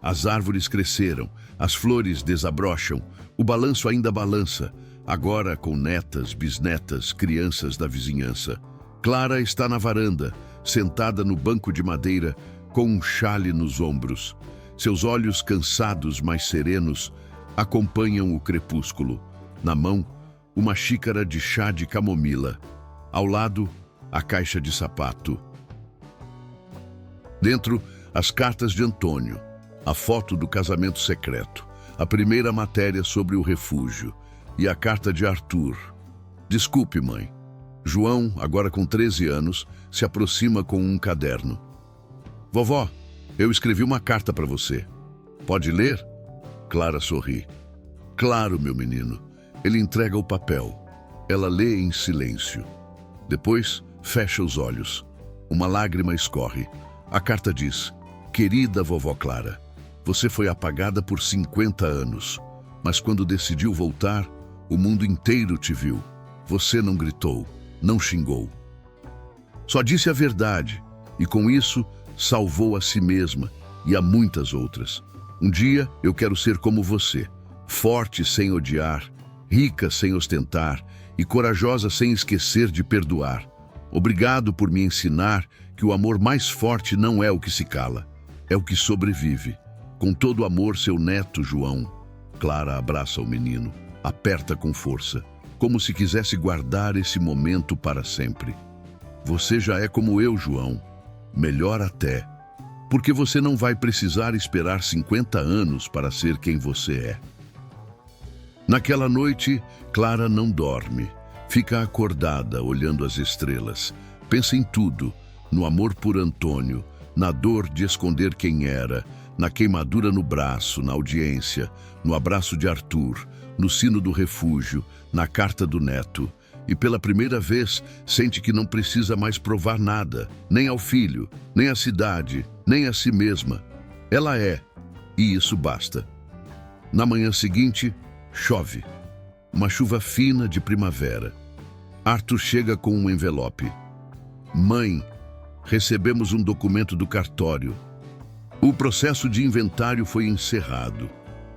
As árvores cresceram, as flores desabrocham, o balanço ainda balança, agora com netas, bisnetas, crianças da vizinhança. Clara está na varanda, sentada no banco de madeira, com um chale nos ombros. Seus olhos cansados, mas serenos, acompanham o crepúsculo. Na mão, uma xícara de chá de camomila. Ao lado, a caixa de sapato. Dentro, as cartas de Antônio, a foto do casamento secreto, a primeira matéria sobre o refúgio e a carta de Arthur. Desculpe, mãe. João, agora com 13 anos, se aproxima com um caderno. Vovó, eu escrevi uma carta para você. Pode ler? Clara sorri. Claro, meu menino. Ele entrega o papel. Ela lê em silêncio. Depois, fecha os olhos. Uma lágrima escorre. A carta diz: Querida vovó Clara, você foi apagada por 50 anos, mas quando decidiu voltar, o mundo inteiro te viu. Você não gritou, não xingou. Só disse a verdade e, com isso, salvou a si mesma e a muitas outras. Um dia eu quero ser como você, forte sem odiar, rica sem ostentar e corajosa sem esquecer de perdoar. Obrigado por me ensinar que o amor mais forte não é o que se cala, é o que sobrevive. Com todo amor, seu neto, João. Clara abraça o menino, aperta com força, como se quisesse guardar esse momento para sempre. Você já é como eu, João. Melhor até, porque você não vai precisar esperar 50 anos para ser quem você é. Naquela noite, Clara não dorme. Fica acordada, olhando as estrelas. Pensa em tudo, no amor por Antônio, na dor de esconder quem era, na queimadura no braço, na audiência, no abraço de Arthur, no sino do refúgio, na carta do neto. E pela primeira vez, sente que não precisa mais provar nada, nem ao filho, nem à cidade, nem a si mesma. Ela é, e isso basta. Na manhã seguinte, chove. Uma chuva fina de primavera. Arthur chega com um envelope. Mãe, recebemos um documento do cartório. O processo de inventário foi encerrado.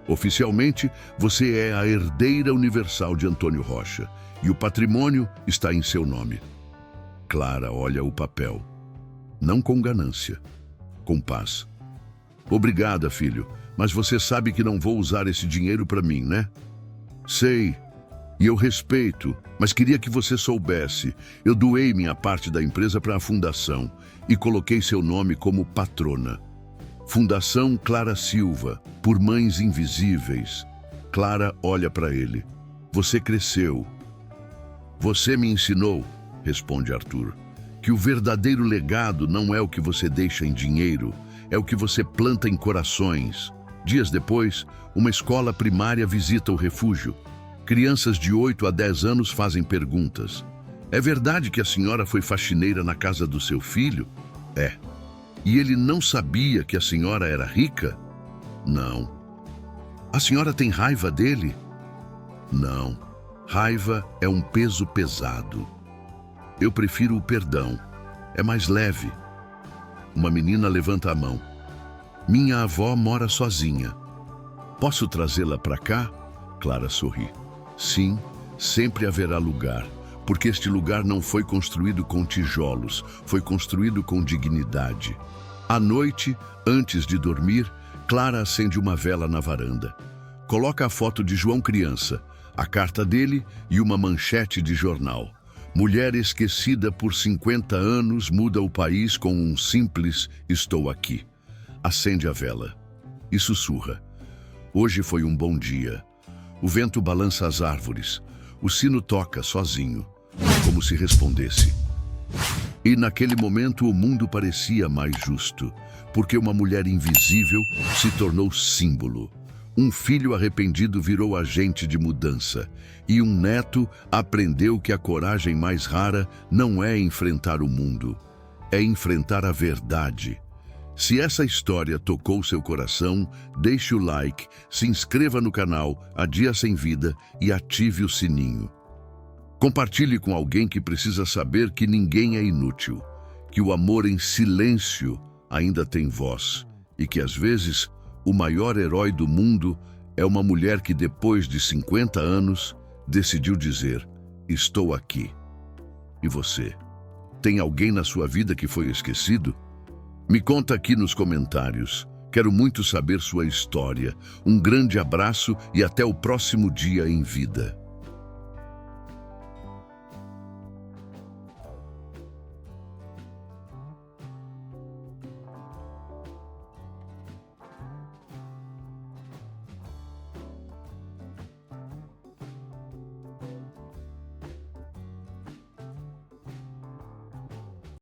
Oficialmente, você é a herdeira universal de Antônio Rocha e o patrimônio está em seu nome. Clara olha o papel. Não com ganância, com paz. Obrigada, filho, mas você sabe que não vou usar esse dinheiro para mim, né? Sei, e eu respeito, mas queria que você soubesse. Eu doei minha parte da empresa para a fundação e coloquei seu nome como patrona. Fundação Clara Silva, por Mães Invisíveis. Clara olha para ele. Você cresceu. Você me ensinou, responde Arthur, que o verdadeiro legado não é o que você deixa em dinheiro, é o que você planta em corações. Dias depois, uma escola primária visita o refúgio. Crianças de 8 a 10 anos fazem perguntas. É verdade que a senhora foi faxineira na casa do seu filho? É. E ele não sabia que a senhora era rica? Não. A senhora tem raiva dele? Não. Raiva é um peso pesado. Eu prefiro o perdão. É mais leve. Uma menina levanta a mão. Minha avó mora sozinha. Posso trazê-la para cá? Clara sorri. Sim, sempre haverá lugar, porque este lugar não foi construído com tijolos, foi construído com dignidade. À noite, antes de dormir, Clara acende uma vela na varanda. Coloca a foto de João criança, a carta dele e uma manchete de jornal. Mulher esquecida por 50 anos muda o país com um simples "estou aqui". Acende a vela e sussurra. Hoje foi um bom dia. O vento balança as árvores. O sino toca sozinho, como se respondesse. E naquele momento o mundo parecia mais justo, porque uma mulher invisível se tornou símbolo. Um filho arrependido virou agente de mudança, e um neto aprendeu que a coragem mais rara não é enfrentar o mundo, é enfrentar a verdade. Se essa história tocou seu coração, deixe o like, se inscreva no canal A Dia Sem Vida e ative o sininho. Compartilhe com alguém que precisa saber que ninguém é inútil, que o amor em silêncio ainda tem voz e que, às vezes, o maior herói do mundo é uma mulher que, depois de 50 anos, decidiu dizer: estou aqui. E você? Tem alguém na sua vida que foi esquecido? Me conta aqui nos comentários. Quero muito saber sua história. Um grande abraço e até o próximo dia em vida.